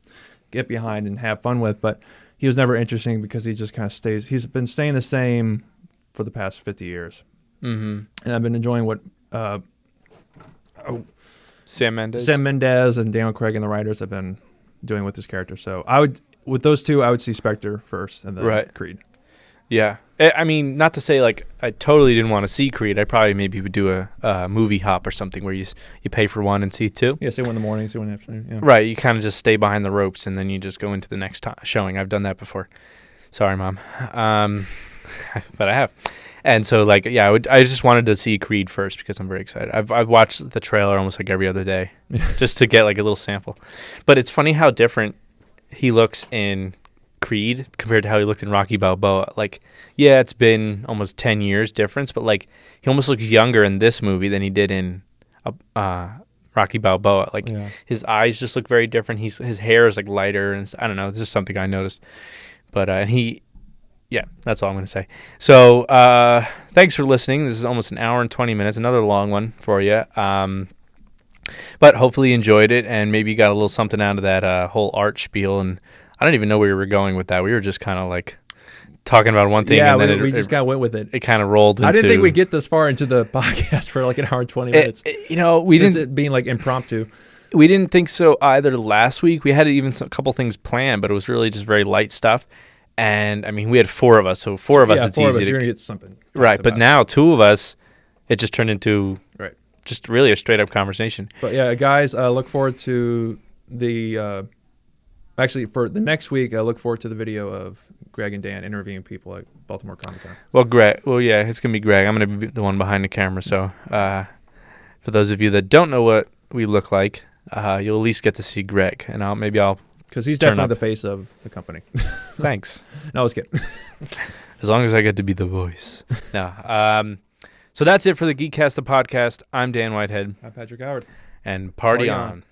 get behind and have fun with, but he was never interesting because he just kind of stays. He's been staying the same for the past 50 years. Mm-hmm. And I've been enjoying what Sam Mendes and Daniel Craig and the writers have been doing with this character. So with those two, I would see Spectre first and then Creed. Yeah. I mean, not to say like I totally didn't want to see Creed. I probably maybe would do a movie hop or something where you pay for one and see two. Yeah, see one in the morning, see one in the afternoon. Yeah. Right. You kind of just stay behind the ropes and then you just go into the next showing. I've done that before. Sorry, Mom. But I have. And so, like, yeah, I just wanted to see Creed first because I'm very excited. I've watched the trailer almost like every other day just to get like a little sample. But it's funny how different he looks in Creed compared to how he looked in Rocky Balboa. Like, yeah, it's been almost 10 years difference, but like he almost looks younger in this movie than he did in Rocky Balboa. Like his eyes just look very different. His hair is like lighter, and I don't know. This is something I noticed. But yeah, that's all I'm going to say. So thanks for listening. This is almost an hour and 20 minutes, another long one for you. But hopefully you enjoyed it, and maybe you got a little something out of that whole art spiel. And I don't even know where we were going with that. We were just kind of like talking about one thing, and then we just kind of went with it. It kind of rolled into... I didn't think we'd get this far into the podcast for like an hour and 20 minutes. We didn't... it being like impromptu. We didn't think so either last week. We had even a couple things planned, but it was really just very light stuff. And I mean, we had four of us, so four of us, it's easy to... You're going to get something. Right, but now two of us, it just turned into just really a straight up conversation. But yeah, guys, look forward to the... actually, for the next week, I look forward to the video of Greg and Dan interviewing people at Baltimore Comic Con. Well, yeah, it's going to be Greg. I'm going to be the one behind the camera. So for those of you that don't know what we look like, you'll at least get to see Greg. And I'll because he's definitely the face of the company. Thanks. No, I was kidding. As long as I get to be the voice. No. So that's it for the Geekcast, the podcast. I'm Dan Whitehead. I'm Patrick Howard. And party on.